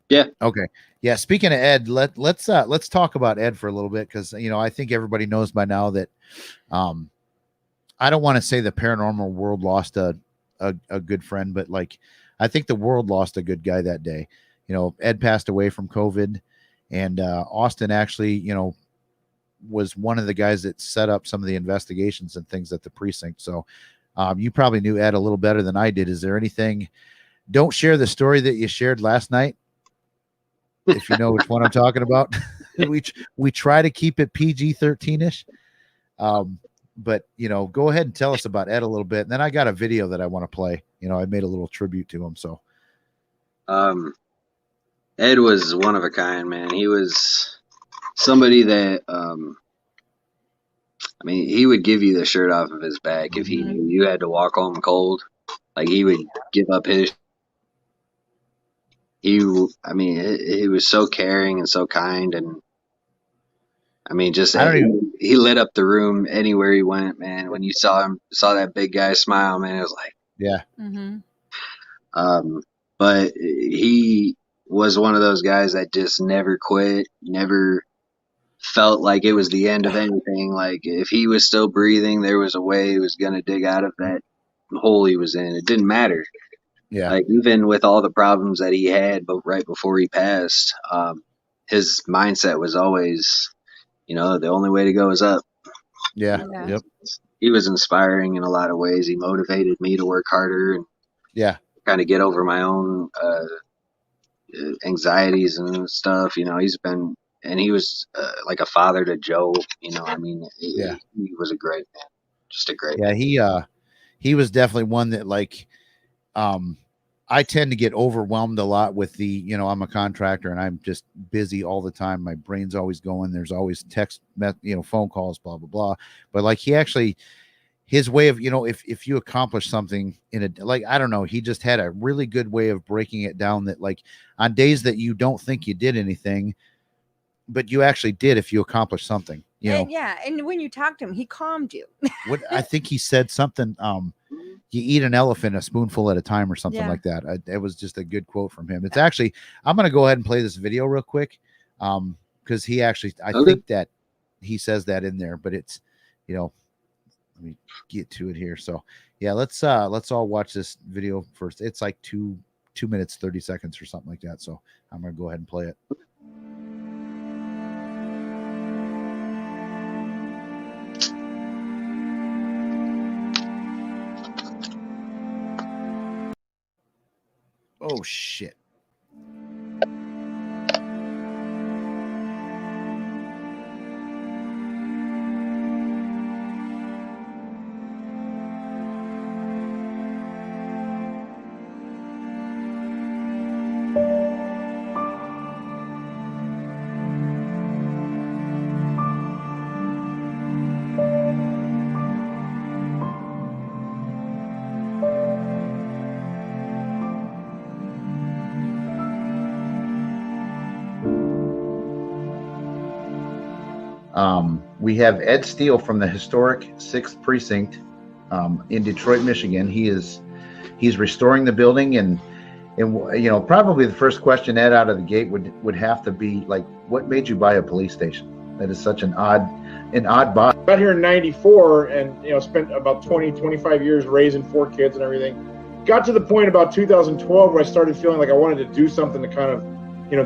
Yeah. Okay. Yeah. Speaking of Ed, let's talk about Ed for a little bit, because I think everybody knows by now that I don't want to say the paranormal world lost a good friend, but I think the world lost a good guy that day. Ed passed away from COVID. And Austin actually, was one of the guys that set up some of the investigations and things at the precinct. So you probably knew Ed a little better than I did. Is there anything? Don't share the story that you shared last night, if you know which one I'm talking about. we try to keep it PG-13ish. But go ahead and tell us about Ed a little bit. And then I got a video that I want to play. I made a little tribute to him. So Ed was one of a kind, man. He was somebody that, I mean, he would give you the shirt off of his back if he knew you had to walk home cold. Like, he would give up his. He was so caring and so kind, and I mean, just he lit up the room anywhere he went, man. When you saw that big guy smile, man, it was like, yeah. But he was one of those guys that just never quit, never felt like it was the end of anything. Like, if he was still breathing, there was a way he was going to dig out of that hole he was in. It didn't matter. Yeah. Like, even with all the problems that he had, but right before he passed, his mindset was always, the only way to go is up. Yeah. Yep. He was inspiring in a lot of ways. He motivated me to work harder and kind of get over my own anxieties and stuff. He's been, and he was like a father to Joe. I mean, he was a great man, just a great man. He was definitely one that I tend to get overwhelmed a lot with I'm a contractor and I'm just busy all the time. My brain's always going. There's always text, phone calls, blah, blah, blah. But he actually, his way of, if you accomplish something I don't know, he just had a really good way of breaking it down, that on days that you don't think you did anything, but you actually did, if you accomplished something, And when you talked to him, he calmed you. What I think he said something, you eat an elephant a spoonful at a time or something like that. It was just a good quote from him. It's actually, I'm going to go ahead and play this video real quick. Cause he actually, I think that he says that in there, but it's, let me get to it here. So yeah, let's all watch this video first. It's like 2 minutes, 30 seconds or something like that. So I'm going to go ahead and play it. Oh shit. We have Ed Steele from the historic 6th Precinct in Detroit, Michigan. He's restoring the building, and probably the first question, Ed, out of the gate would have to be like, what made you buy a police station? That is such an odd buy. Got here in '94 and spent about 25 years raising 4 kids and everything. Got to the point about 2012 where I started feeling like I wanted to do something to kind of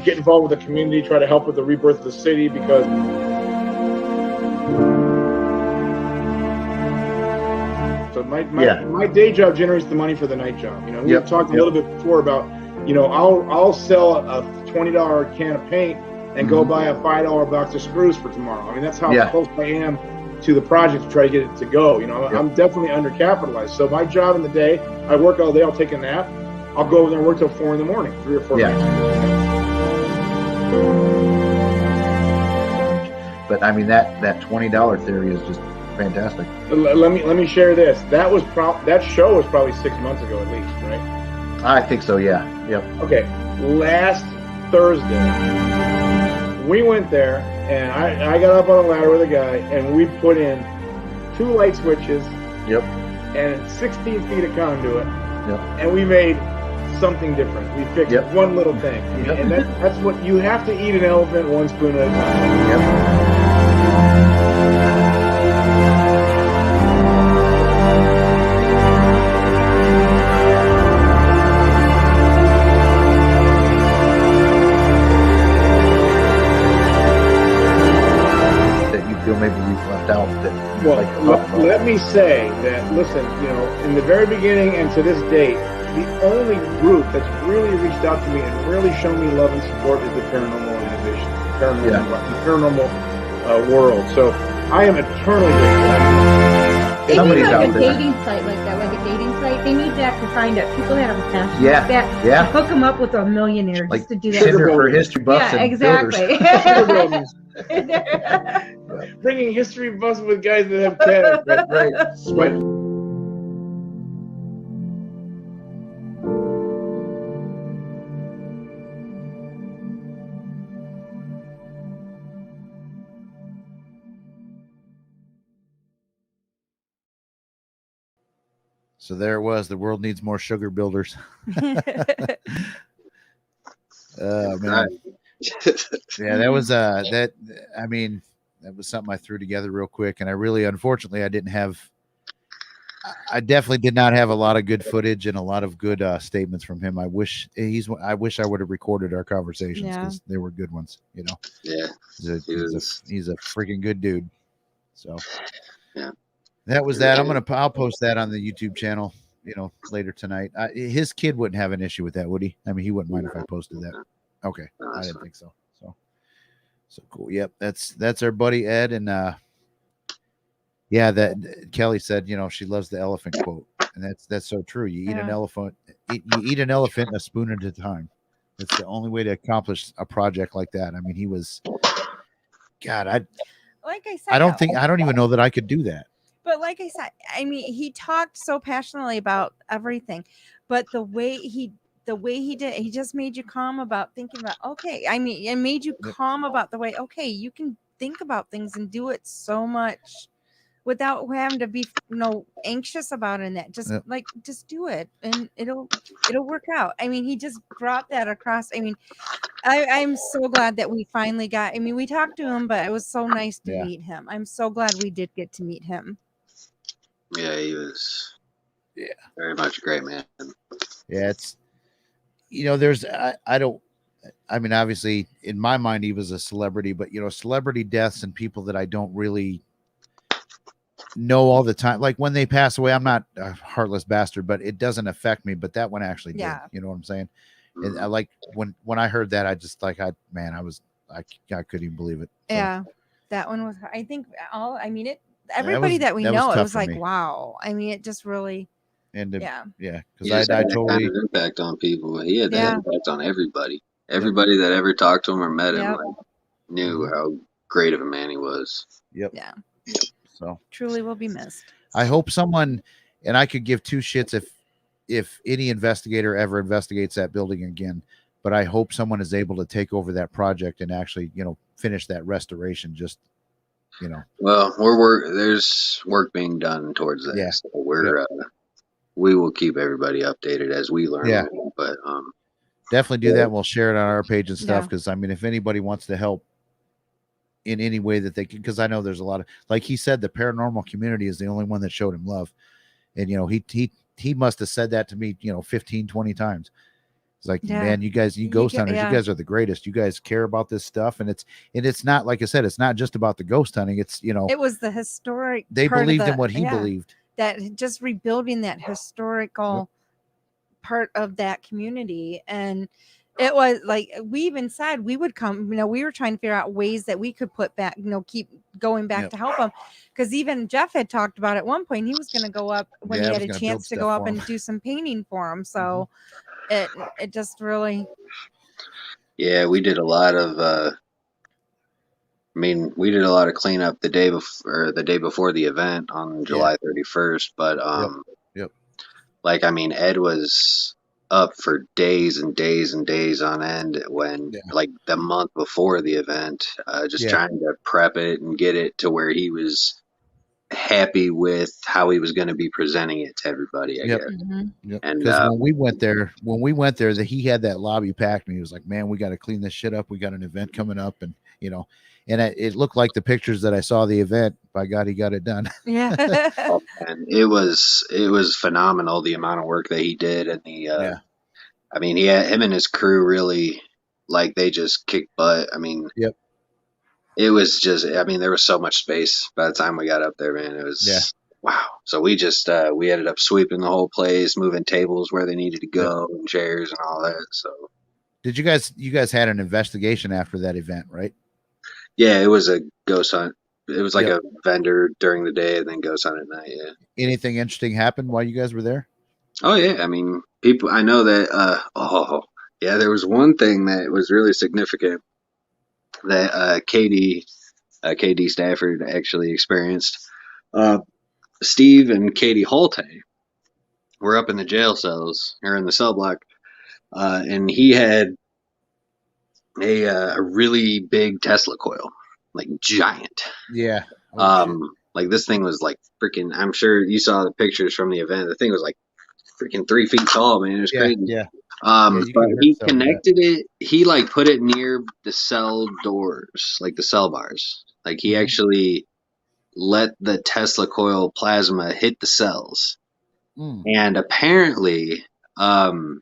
get involved with the community, try to help with the rebirth of the city, because my day job generates the money for the night job. We've talked a little bit before about, I'll sell a $20 can of paint and go buy a $5 box of screws for tomorrow. I mean, that's how close I am to the project to try to get it to go. I'm definitely undercapitalized. So my job in the day, I work all day, I'll take a nap, I'll go over there and work till 4 in the morning, 3 or 4 nights. But I mean, that $20 theory is just fantastic. Let me share this. That show was probably 6 months ago at least, right? I think so. Yeah. Yep. Okay. Last Thursday, we went there, and I got up on a ladder with a guy, and we put in 2 light switches. Yep. And 16 feet of conduit. Yep. And we made something different. We fixed one little thing. Yep. And that's what you have to eat an elephant one spoon at a time. Yep. Maybe we've left out that. Well, let me say that, listen, in the very beginning and to this date, the only group that's really reached out to me and really shown me love and support is the paranormal organization, the paranormal world. So I am eternally grateful. They Somebody's need out a there. dating site like that, like a dating site. They need that to find out people that have a passion Yeah, like that. yeah. Hook them up with a millionaire Like just to do that. Tinder for history buffs Yeah, and exactly. builders. Bringing history buffs with guys that have cancer. Right. Sweat. So there it was. The world needs more sugar builders. Man. Yeah, that was that. I mean, that was something I threw together real quick, and unfortunately, I definitely did not have a lot of good footage and a lot of good statements from him. I wish I would have recorded our conversations because they were good ones. Yeah, he's a freaking good dude. So yeah. That was that. I'll post that on the YouTube channel, later tonight. His kid wouldn't have an issue with that, would he? I mean, he wouldn't mind if I posted that. Okay. I didn't think so. So cool. Yep. That's our buddy Ed. And that Kelly said, she loves the elephant quote. And that's so true. You eat an elephant, a spoon at a time. That's the only way to accomplish a project like that. I mean, he was, God, like I said, I don't even know that I could do that. But like I said, I mean, he talked so passionately about everything, but the way he did, he just made you calm about thinking about, okay. I mean, it made you calm about the way, okay, you can think about things and do it so much without having to be, anxious about it. And that just do it and it'll work out. I mean, he just brought that across. I mean, I'm so glad that we finally got, we talked to him, but it was so nice to meet him. I'm so glad we did get to meet him. Yeah, he was very much a great man. Yeah, it's obviously in my mind he was a celebrity, but celebrity deaths and people that I don't really know all the time, like when they pass away, I'm not a heartless bastard, but it doesn't affect me. But that one actually did. You know what I'm saying? And I like when I heard that, I just I couldn't even believe it. So. Yeah, that one was. I think everybody that we know, it was like, wow. I mean, it just really. Because I totally kind of impact on people. He had that impact on everybody. Everybody that ever talked to him or met him knew how great of a man he was. Yep. Yeah. So truly will be missed. I hope someone, and I could give two shits if any investigator ever investigates that building again, but I hope someone is able to take over that project and actually, finish that restoration just you know. Well, there's work being done towards that. Yeah. So we will keep everybody updated as we learn. Yeah. But definitely do that. We'll share it on our page and stuff. Cause I mean, if anybody wants to help in any way that they can, because I know there's a lot of, like he said, the paranormal community is the only one that showed him love. And, you know, he must have said that to me, you know, 15, 20 times. It's like, man, you ghost hunters, you guys are the greatest. You guys care about this stuff. And it's not, like I said, it's not just about the ghost hunting. It's, you know, it was the historic. They believed in what he believed. That just rebuilding that historical part of that community. And it was like, we even said we would come, you know, we were trying to figure out ways that we could put back, you know, keep going back to help them. Because even Jeff had talked about at one point, he was going to go up when he had a chance to go up and do some painting for him. So it just really. Yeah, we did a lot of, we did a lot of cleanup the day before the event on July 31st. But, like, I mean, Ed was up for days and days and days on end when like the month before the event, just trying to prep it and get it to where he was happy with how he was going to be presenting it to everybody, I guess. And because when we went there, that he had that lobby packed and he was like, man, we got to clean this shit up. We got an event coming up. And, you know, and it looked like the pictures that I saw the event. By God, he got it done. Yeah. And it was phenomenal, the amount of work that he did. And I mean, him and his crew really, like, they just kicked butt. I mean, it was just, I mean, there was so much space by the time we got up there, man. It was, wow. So we just, we ended up sweeping the whole place, moving tables where they needed to go and chairs and all that. So did you guys had an investigation after that event, right? Yeah, it was a ghost hunt. It was like a vendor during the day and then ghost hunt at night. Yeah. Anything interesting happened while you guys were there? Oh yeah. I mean, people, I know that, there was one thing that was really significant that, KD Stafford actually experienced. Steve and Katie Holte were up in the jail cells or in the cell block. And he had a really big Tesla coil, like giant. Yeah. Like this thing was like freaking, I'm sure you saw the pictures from the event. The thing was like freaking 3 feet tall, man. It was crazy. Yeah. But he connected it. He like put it near the cell doors, like the cell bars. Like he actually let the Tesla coil plasma hit the cells. And apparently, when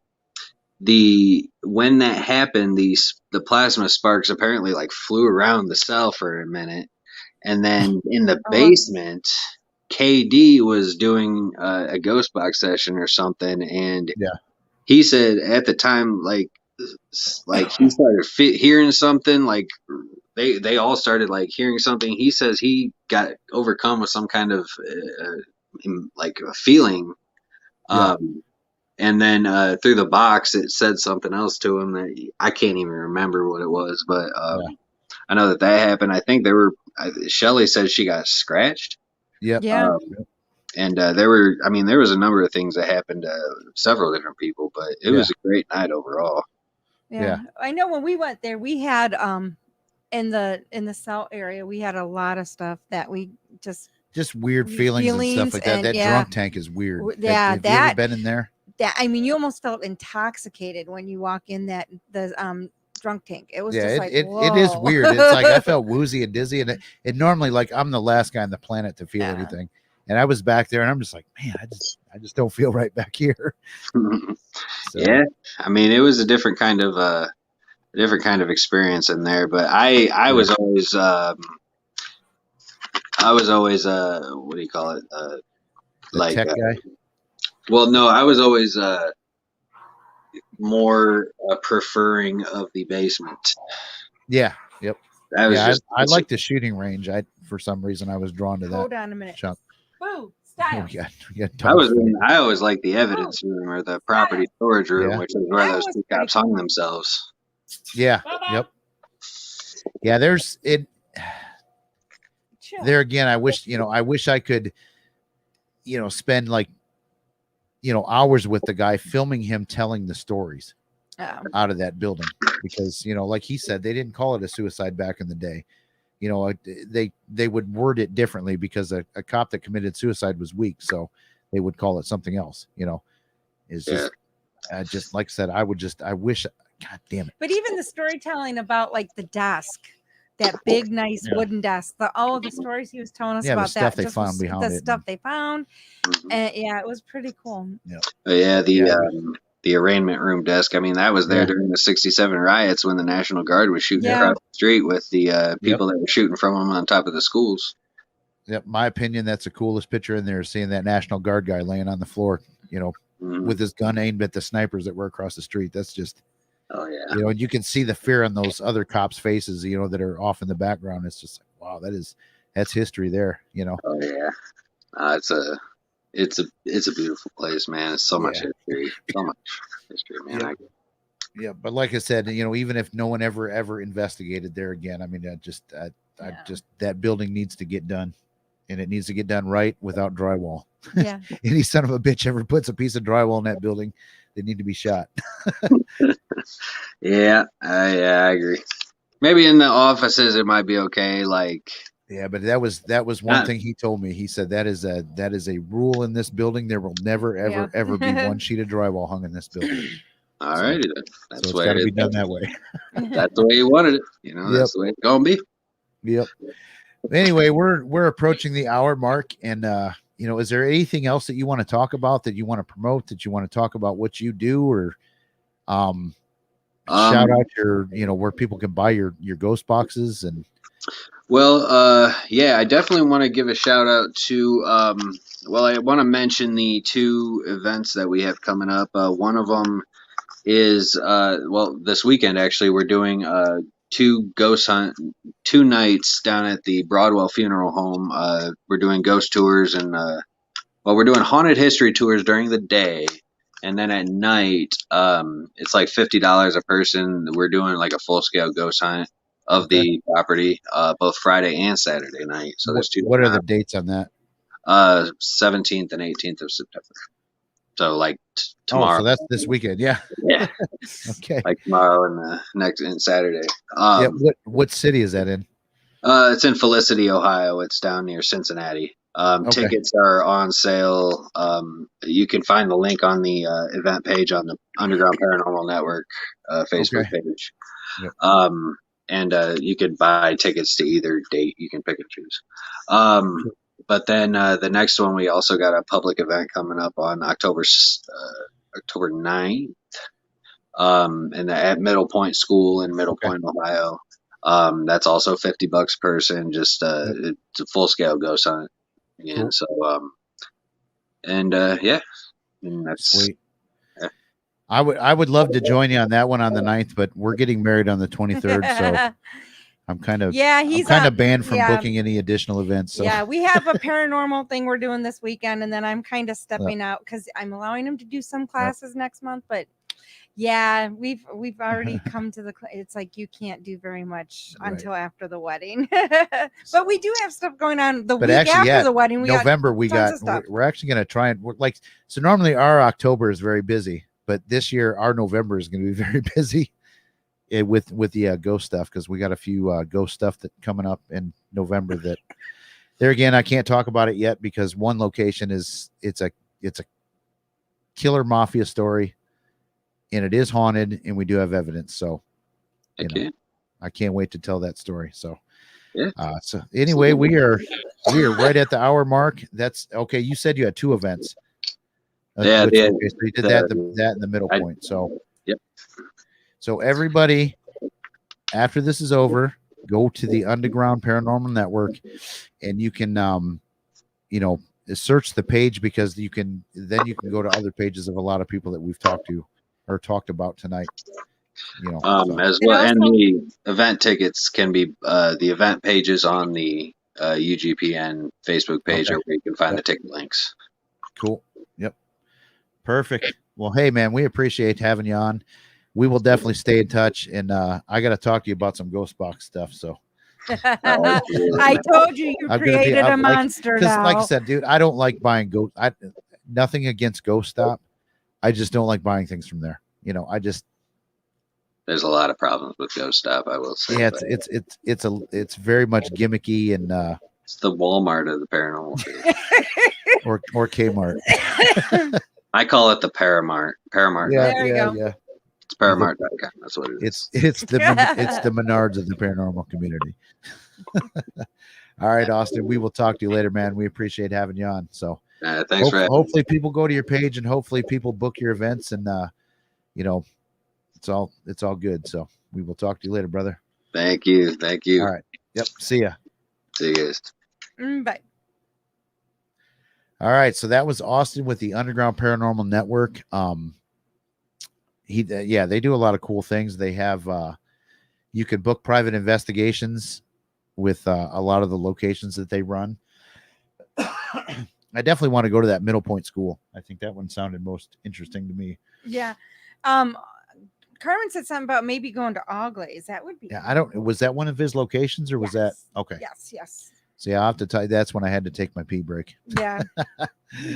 that happened, the plasma sparks apparently like flew around the cell for a minute, and then in the basement, KD was doing a ghost box session or something, and he said at the time, like he started hearing something, like they all started like hearing something. He says he got overcome with some kind of like a feeling. And then through the box, it said something else to him that I can't even remember what it was. But I know that happened. I think Shelly said she got scratched. And there was a number of things that happened to several different people, but it was a great night overall. Yeah. I know when we went there, we had in the cell area, we had a lot of stuff that we just weird feelings and stuff like that. That drunk tank is weird. Yeah, have you ever been in there? I mean, you almost felt intoxicated when you walk in the drunk tank. It was just like, it is weird. It's like I felt woozy and dizzy, and it normally, like, I'm the last guy on the planet to feel anything, and I was back there, and I'm just like, man, I just don't feel right back here. Yeah, I mean, it was a different kind of experience in there, but I was always what do you call it? Like tech guy. Well, no, I was always more preferring of the basement. Yeah. Yep. I like the shooting range. For some reason I was drawn to that. Hold on a minute. Chunk. Boo, style. I always like the evidence room or the property storage room, which is where those two cops hung themselves. Yeah. Yep. Yeah, there's it. There again, I wish I could, spend like, hours with the guy, filming him telling the stories out of that building, because, like he said, they didn't call it a suicide back in the day. you know, they would word it differently because a cop that committed suicide was weak, so they would call it something else. You know, is just like I said, I wish, God damn it. But even the storytelling about like the desk, that big nice wooden desk, all of the stories he was telling us about the stuff that, they found behind the stuff they found, it was pretty cool. The arraignment room desk. I mean, that was there during the '67 riots when the National Guard was shooting across the street with the people that were shooting from them on top of the schools. Yep, my opinion, that's the coolest picture in there. Seeing that National Guard guy laying on the floor, you know, with his gun aimed at the snipers that were across the street. That's just, you know, you can see the fear on those other cops' faces, you know, that are off in the background. It's just like, wow, that's history there, you know. Oh yeah, it's a beautiful place, man. It's so much history, man. Yeah, but like I said, you know, even if no one ever investigated there again, I mean, I just that building needs to get done, and it needs to get done right without drywall. Yeah. Any son of a bitch ever puts a piece of drywall in that building, they need to be shot. I agree. Maybe in the offices it might be okay, like. Yeah, but that was one thing he told me. He said that is a rule in this building. There will never ever be one sheet of drywall hung in this building. All righty, then. That's so it's got to be done that way. That's the way you wanted it. You know, that's the way it's gonna be. Yep. Anyway, we're approaching the hour mark, and you know, is there anything else that you want to talk about, that you want to promote, that you want to talk about what you do, or shout out your, you know, where people can buy your ghost boxes? And well, I definitely want to give a shout out to I want to mention the 2 events that we have coming up. One of them is this weekend actually we're doing 2 nights down at the Broadwell Funeral Home. We're doing ghost tours, and we're doing haunted history tours during the day, and then at night it's like $50 a person. We're doing like a full scale ghost hunt of the property, both Friday and Saturday night. So there's 2. What are the dates on that? 17th and 18th of September. So like tomorrow. So that's this weekend. Yeah. Okay. Like tomorrow and Saturday. What city is that in? It's in Felicity, Ohio. It's down near Cincinnati. Tickets are on sale. You can find the link on the event page on the Underground Paranormal Network Facebook page. Yep. And you could buy tickets to either date. You can pick and choose. But then the next one, we also got a public event coming up on October 9th, and at Middle Point School in Middle Point, Ohio. That's also $50 per person. Just it's a full scale ghost hunt. Again. Cool. So and that's sweet. Yeah. I would love to join you on that one on the 9th, but we're getting married on the 23rd, so I'm kind of banned from booking any additional events. So. Yeah, we have a paranormal thing we're doing this weekend, and then I'm kind of stepping out because I'm allowing him to do some classes next month. But yeah, we've already come to it's like you can't do very much until after the wedding. But we do have stuff going on the week after the wedding. We're actually going to try and so normally our October is very busy, but this year our November is going to be very busy. With the ghost stuff, because we got a few ghost stuff that coming up in November that there again I can't talk about it yet, because one location it's a killer mafia story, and it is haunted, and we do have evidence, so I can't wait to tell that story. So so anyway, we are right at the hour mark. That's okay. You said you had 2 events. So you did that in the Middle Point. So So everybody, after this is over, go to the Underground Paranormal Network, and you can, search the page, because you can go to other pages of a lot of people that we've talked to or talked about tonight. As well, and the event tickets can be the event pages on the UGPN Facebook page, or where you can find the ticket links. Cool. Yep. Perfect. Well, hey man, we appreciate having you on. We will definitely stay in touch, and I got to talk to you about some ghost box stuff. So I told you created a monster. Because, like I said, dude, I don't like buying ghost. Nothing against Ghost Stop. I just don't like buying things from there. I just there's a lot of problems with Ghost Stop, I will say. Yeah, it's very much gimmicky and it's the Walmart of the paranormal field. or Kmart. I call it the Paramart. Paramart. Yeah, There you go. yeah. It's Paramart.com. That's what it is. It's the Maynards of the paranormal community. All right, Austin. We will talk to you later, man. We appreciate having you on. So thanks for having me. Hopefully people go to your page and hopefully people book your events and you know, it's all good. So we will talk to you later, brother. Thank you. All right. Yep. See ya. See you guys. Bye. All right. So that was Austin with the Underground Paranormal Network. They do a lot of cool things. They have you could book private investigations with a lot of the locations that they run. I definitely want to go to that Middle Point school. I think that one sounded most interesting to me. Yeah. Carmen said something about maybe going to Oglays. That would be. Yeah, was that one of his locations or was that okay? Yes. See, I'll have to tell you that's when I had to take my pee break. Yeah.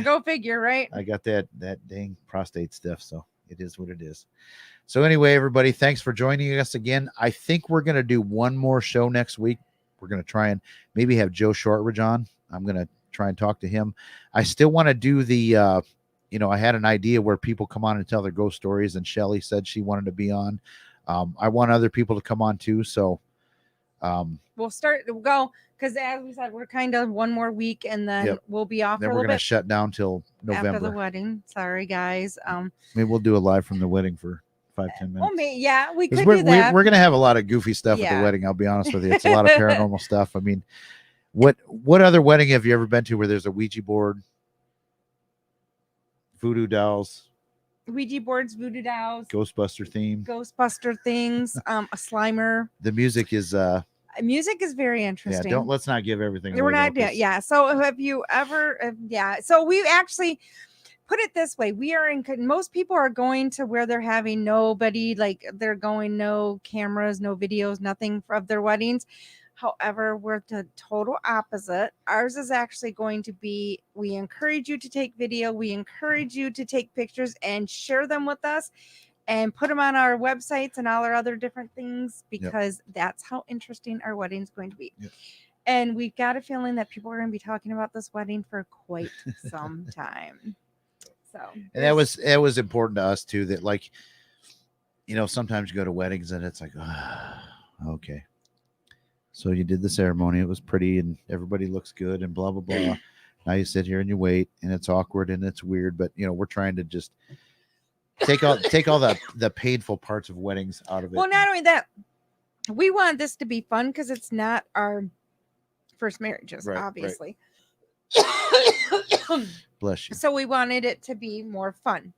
Go figure, right? I got that dang prostate stuff, so it is what it is. So anyway, everybody, thanks for joining us again. I think we're gonna do one more show next week. We're gonna try and maybe have Joe Shortridge on. I'm gonna try and talk to him. I still want to do the I had an idea where people come on and tell their ghost stories, and Shelly said she wanted to be on. I want other people to come on too. So we'll go because as we said, we're kind of one more week and then we'll be off. Then we're going to shut down till November after the wedding. Sorry, guys. Maybe we'll do a live from the wedding for 5-10 minutes. Well, we could do that. We're going to have a lot of goofy stuff at the wedding. I'll be honest with you. It's a lot of paranormal stuff. I mean, what other wedding have you ever been to where there's a Ouija board? Voodoo dolls, Ouija boards, voodoo dolls, Ghostbuster things, a Slimer. The music is very interesting. Yeah, let's not give everything away. We're not So have you ever so we actually put it this way. Most people are going to where they're having nobody, like they're going no cameras, no videos, nothing of their weddings. However, we're the total opposite. Ours is actually going to be, we encourage you to take video. We encourage you to take pictures and share them with us and put them on our websites and all our other different things because that's how interesting our wedding is going to be. Yep. And we've got a feeling that people are going to be talking about this wedding for quite some time. So, and that was important to us too, that like, sometimes you go to weddings and it's like, okay. So you did the ceremony. It was pretty and everybody looks good and blah, blah, blah. Now you sit here and you wait and it's awkward and it's weird. But, we're trying to just take all the painful parts of weddings out of it. Well, not only that, we want this to be fun because it's not our first marriages, obviously. Right. Bless you. So we wanted it to be more fun.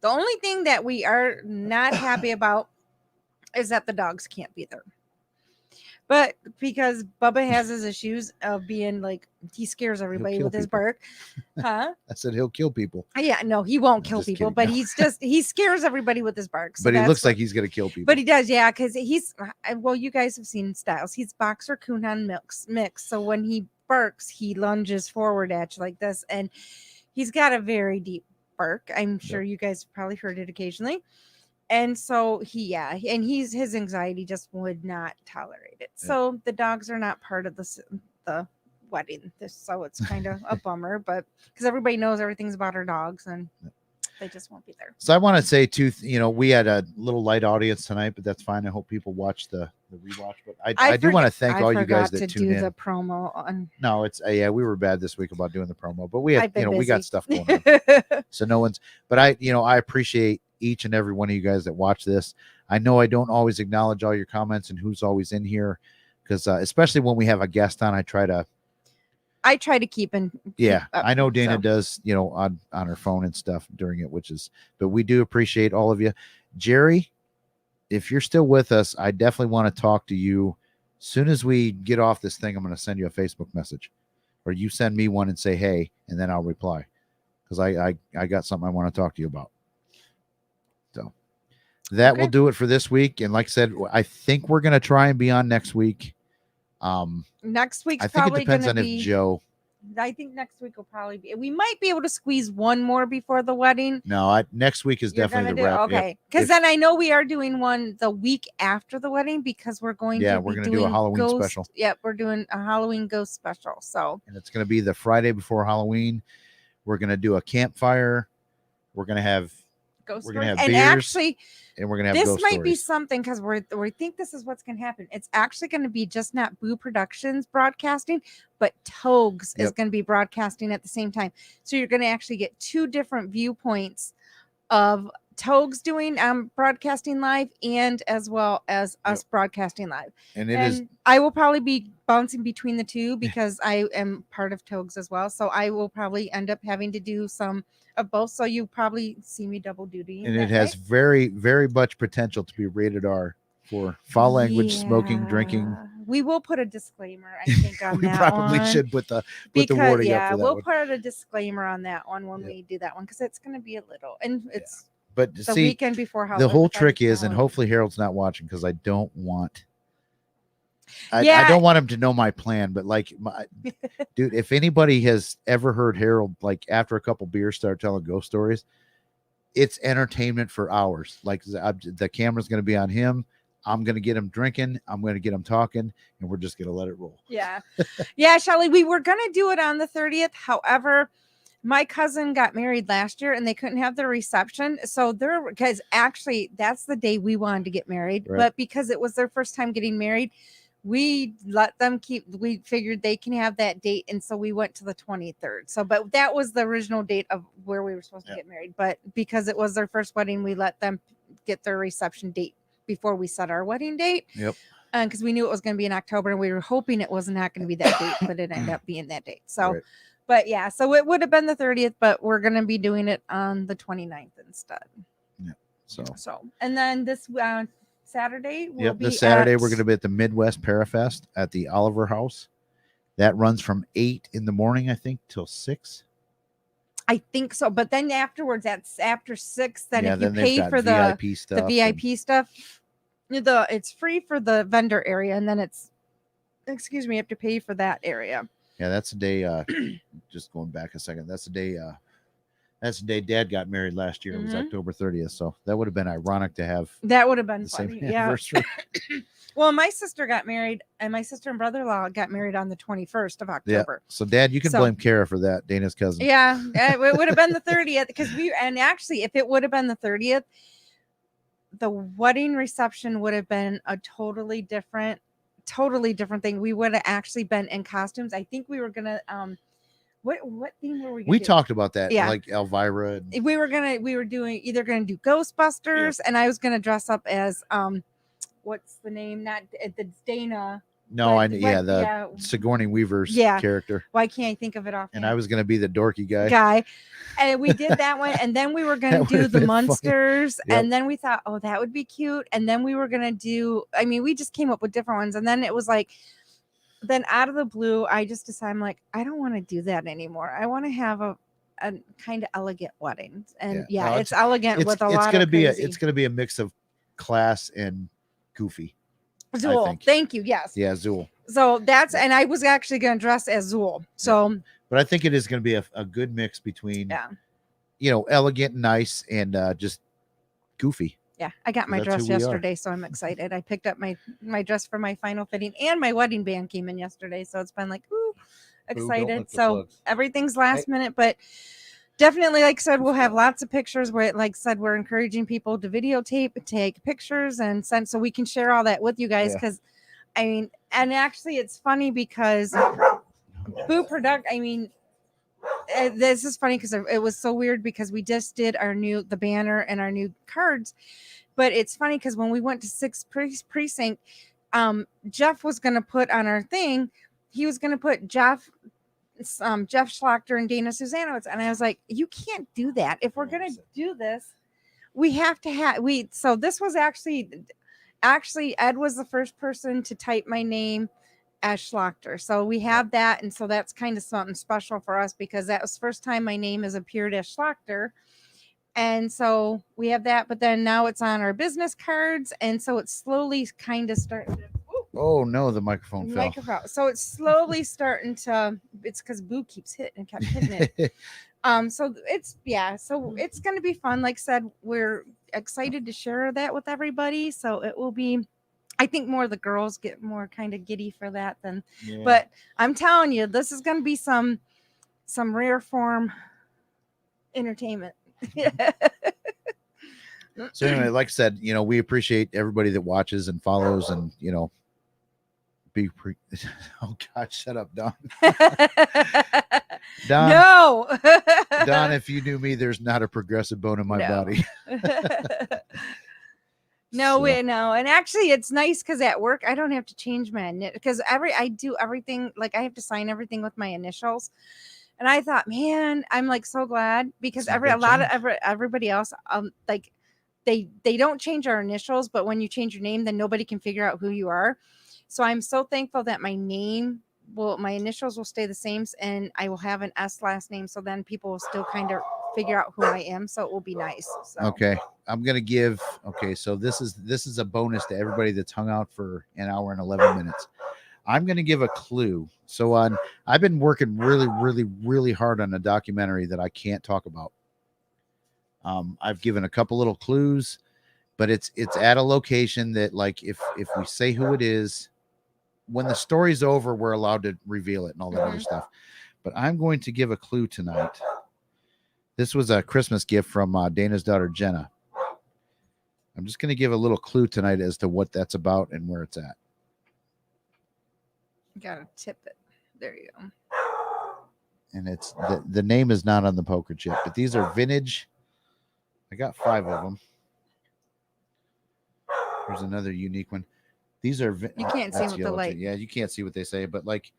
The only thing that we are not happy about is that the dogs can't be there. But because Bubba has his issues of being like, he scares everybody with his bark. Huh? I said he'll kill people. Yeah, no, he won't kill people, but he scares everybody with his bark. So but he looks like he's going to kill people. But he does, yeah, because you guys have seen Styles. He's boxer coonhound mix. So when he barks, he lunges forward at you like this. And he's got a very deep bark. I'm sure you guys have probably heard it occasionally. And so his anxiety just would not tolerate it. Yeah. So the dogs are not part of the wedding. So it's kind of a bummer, but because everybody knows everything's about our dogs and they just won't be there. So I want to say too, we had a little light audience tonight, but that's fine. I hope people watch the rewatch. But I do want to thank all you guys that tuned in. The promo on. No, it's we were bad this week about doing the promo, but we had we got stuff going on. So no one's. But I appreciate each and every one of you guys that watch this. I know I don't always acknowledge all your comments and who's always in here because especially when we have a guest on, I try to keep in. Yeah, I know Dana does, on her phone and stuff during it, but we do appreciate all of you. Jerry, if you're still with us, I definitely want to talk to you. As soon as we get off this thing, I'm going to send you a Facebook message or you send me one and say, hey, and then I'll reply because I got something I want to talk to you about. So that will do it for this week. And like I said, I think we're going to try and be on next week. Next week's I think probably it depends on if Joe I think next week will probably be. We might be able to squeeze one more before the wedding. No, next week is definitely the wrap. Okay, because then I know we are doing one the week after the wedding because we're going to do a Halloween special. Yep, we're doing a Halloween ghost special. So, and it's going to be the Friday before Halloween. We're going to do a campfire. We're going to have ghost we're going to have and beers, actually. And we're gonna have this ghost might stories. be something because we think this is what's gonna happen. It's actually gonna be just not Boo Productions broadcasting, but Togs is gonna be broadcasting at the same time. So you're gonna actually get two different viewpoints of Togs doing broadcasting live and as well as us broadcasting live. And I will probably be bouncing between the two because I am part of Togs as well. So I will probably end up having to do some of both. So you probably see me double duty. And it has very, very much potential to be rated R for foul language, smoking, drinking. We will put a disclaimer, I think, on that one. We probably should put the wording up for that we'll one. put a disclaimer on that one when we do that one because it's going to be a little, and it's but the weekend before Halloween. The whole trick is, and hopefully Harold's not watching because I don't want him to know my plan, but dude, if anybody has ever heard Harold, like after a couple beers start telling ghost stories, it's entertainment for hours. Like the camera's going to be on him. I'm going to get him drinking. I'm going to get him talking, and we're just going to let it roll. Yeah. Yeah, Shelly, we were going to do it on the 30th. However, my cousin got married last year and they couldn't have the reception. So because actually that's the day we wanted to get married, but because it was their first time getting married, we let them we figured they can have that date. And so we went to the 23rd. So, but that was the original date of where we were supposed to get married. But because it was their first wedding, we let them get their reception date before we set our wedding date. Yep. Because we knew it was going to be in October and we were hoping it was not going to be that date, but it ended up being that date. So, but yeah, so it would have been the 30th, but we're going to be doing it on the 29th instead. Yeah. So, and then this Saturday, this Saturday we're going to be at the Midwest Parafest at the Oliver House. That runs from 8 in the morning, I think, till 6. I think so, but then afterwards, that's after 6. Then if you then pay for the VIP stuff, it's free for the vendor area, and then you have to pay for that area. Yeah, that's the day. Just going back a second, that's the day. That's the day Dad got married last year. It was October 30th, so that would have been ironic to have. That would have been funny. Yeah. Well, my sister got married, and my sister and brother-in-law got married on the 21st of October. Yeah. So, Dad, you can blame Kara for that, Dana's cousin. Yeah, it would have been the 30th because actually, if it would have been the 30th, the wedding reception would have been a totally different thing. We would have actually been in costumes. I think we were gonna what theme were we gonna do? Talked about that, like Elvira. We were either gonna do Ghostbusters, and I was gonna dress up as what's the name? Not the Dana. No, Sigourney Weaver's character. Why can't I think of it off? And I was going to be the dorky guy. And we did that one. And then we were going to do the Munsters. And then we thought, oh, that would be cute. And then we were going to do, we just came up with different ones. And then it was like, then out of the blue, I just decided, I'm like, I don't want to do that anymore. I want to have a kind of elegant wedding. And it's elegant with a lot of crazy. It's going to be a mix of class and goofy. Zool. Thank you. Yes. Yeah, Zool. So and I was actually going to dress as Zool. So, but I think it is going to be a good mix between, elegant and nice and just goofy. Yeah. I got my dress yesterday, so I'm excited. I picked up my dress for my final fitting, and my wedding band came in yesterday. So it's been like, excited. So everything's last minute, but definitely, like I said, we'll have lots of pictures where, like I said, we're encouraging people to videotape, take pictures, and send so we can share all that with you guys. Because, and actually, it's funny because Boo Product. This is funny because it was so weird because we just did the banner and our new cards, but it's funny because when we went to 6th precinct, Jeff was going to put on our thing. He was going to put Jeff Schlachter and Dana Susanowitz, and I was like, you can't do that. If we're gonna do this, we have to so this was actually Ed was the first person to type my name as Schlachter, so we have that, and so that's kind of something special for us because that was the first time my name has appeared as Schlachter. And so we have that, but then now it's on our business cards, and so it's slowly kind of starting to Oh no, the microphone fell. So it's slowly starting to it's because Boo keeps hitting and kept hitting it. So it's going to be fun. Like I said, we're excited to share that with everybody. So it will be, I think more of the girls get more kind of giddy for that than, but I'm telling you, this is going to be some rare form entertainment. So anyway, like I said, we appreciate everybody that watches and follows and, oh God, shut up, Don. Don, no. Don, if you knew me, there's not a progressive bone in my body. No. And actually it's nice because at work, I don't have to change my because I do everything. Like I have to sign everything with my initials. And I thought, man, I'm like so glad because everybody else, like they don't change our initials, but when you change your name, then nobody can figure out who you are. So I'm so thankful that my initials will stay the same and I will have an S last name. So then people will still kind of figure out who I am. So it will be nice. So. Okay. I'm going to give, so this is a bonus to everybody that's hung out for an hour and 11 minutes. I'm going to give a clue. So I've been working really, really, really hard on a documentary that I can't talk about. I've given a couple little clues, but it's at a location that, like, if we say who it is, when the story's over, we're allowed to reveal it and all that other stuff. But I'm going to give a clue tonight. This was a Christmas gift from Dana's daughter, Jenna. I'm just going to give a little clue tonight as to what that's about and where it's at. Gotta tip it. There you go. And it's the name is not on the poker chip, but these are vintage. I got 5 of them. There's another unique one. These are you can't see what the light. Yeah, you can't see what they say, but like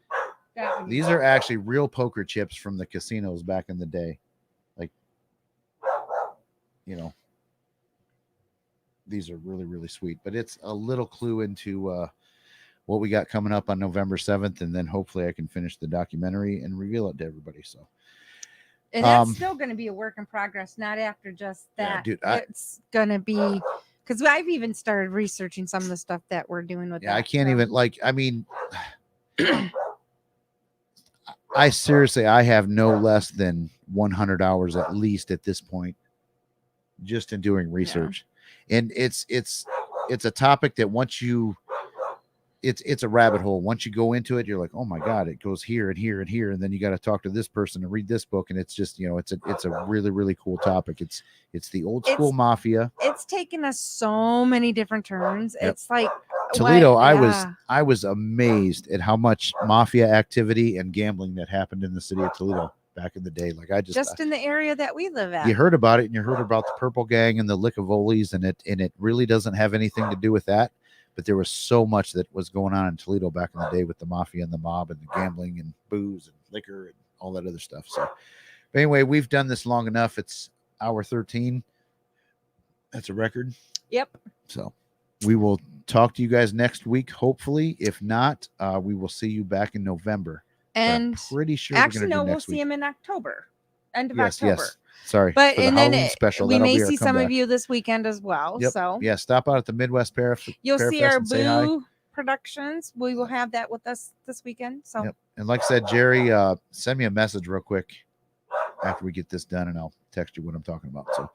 these are actually real poker chips from the casinos back in the day. Like, these are really, really sweet. But it's a little clue into what we got coming up on November 7th, and then hopefully I can finish the documentary and reveal it to everybody. So, and that's still going to be a work in progress, not after just that. Yeah, dude, it's going to be because I've even started researching some of the stuff that we're doing with. Yeah, I can't even I seriously, I have no less than 100 hours at least at this point, just in doing research, and it's a topic that once you. It's a rabbit hole. Once you go into it, you're like, oh my God, it goes here and here and here. And then you got to talk to this person and read this book. And it's just, it's a really, really cool topic. It's the old school mafia. It's taken us so many different turns. Yep. It's like Toledo. I was amazed at how much mafia activity and gambling that happened in the city of Toledo back in the day. Like just in the area that we live at. You heard about it and you heard about the Purple Gang and the Lickavolis, and it really doesn't have anything to do with that. But there was so much that was going on in Toledo back in the day with the mafia and the mob and the gambling and booze and liquor and all that other stuff. So, but anyway, we've done this long enough. It's hour 13. That's a record. Yep. So we will talk to you guys next week, hopefully. If not, we will see you back in November. And I'm pretty sure we'll see him in October. End of October. Yes. Sorry, but and the then special. We may see some of you this weekend as well. Yep. So yeah, stop out at the Midwest You'll see our Boo Productions. We will have that with us this weekend. So and like I said, Jerry, send me a message real quick after we get this done, and I'll text you what I'm talking about. So,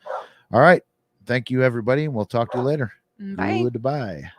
all right, thank you everybody, and we'll talk to you later. Bye. Goodbye.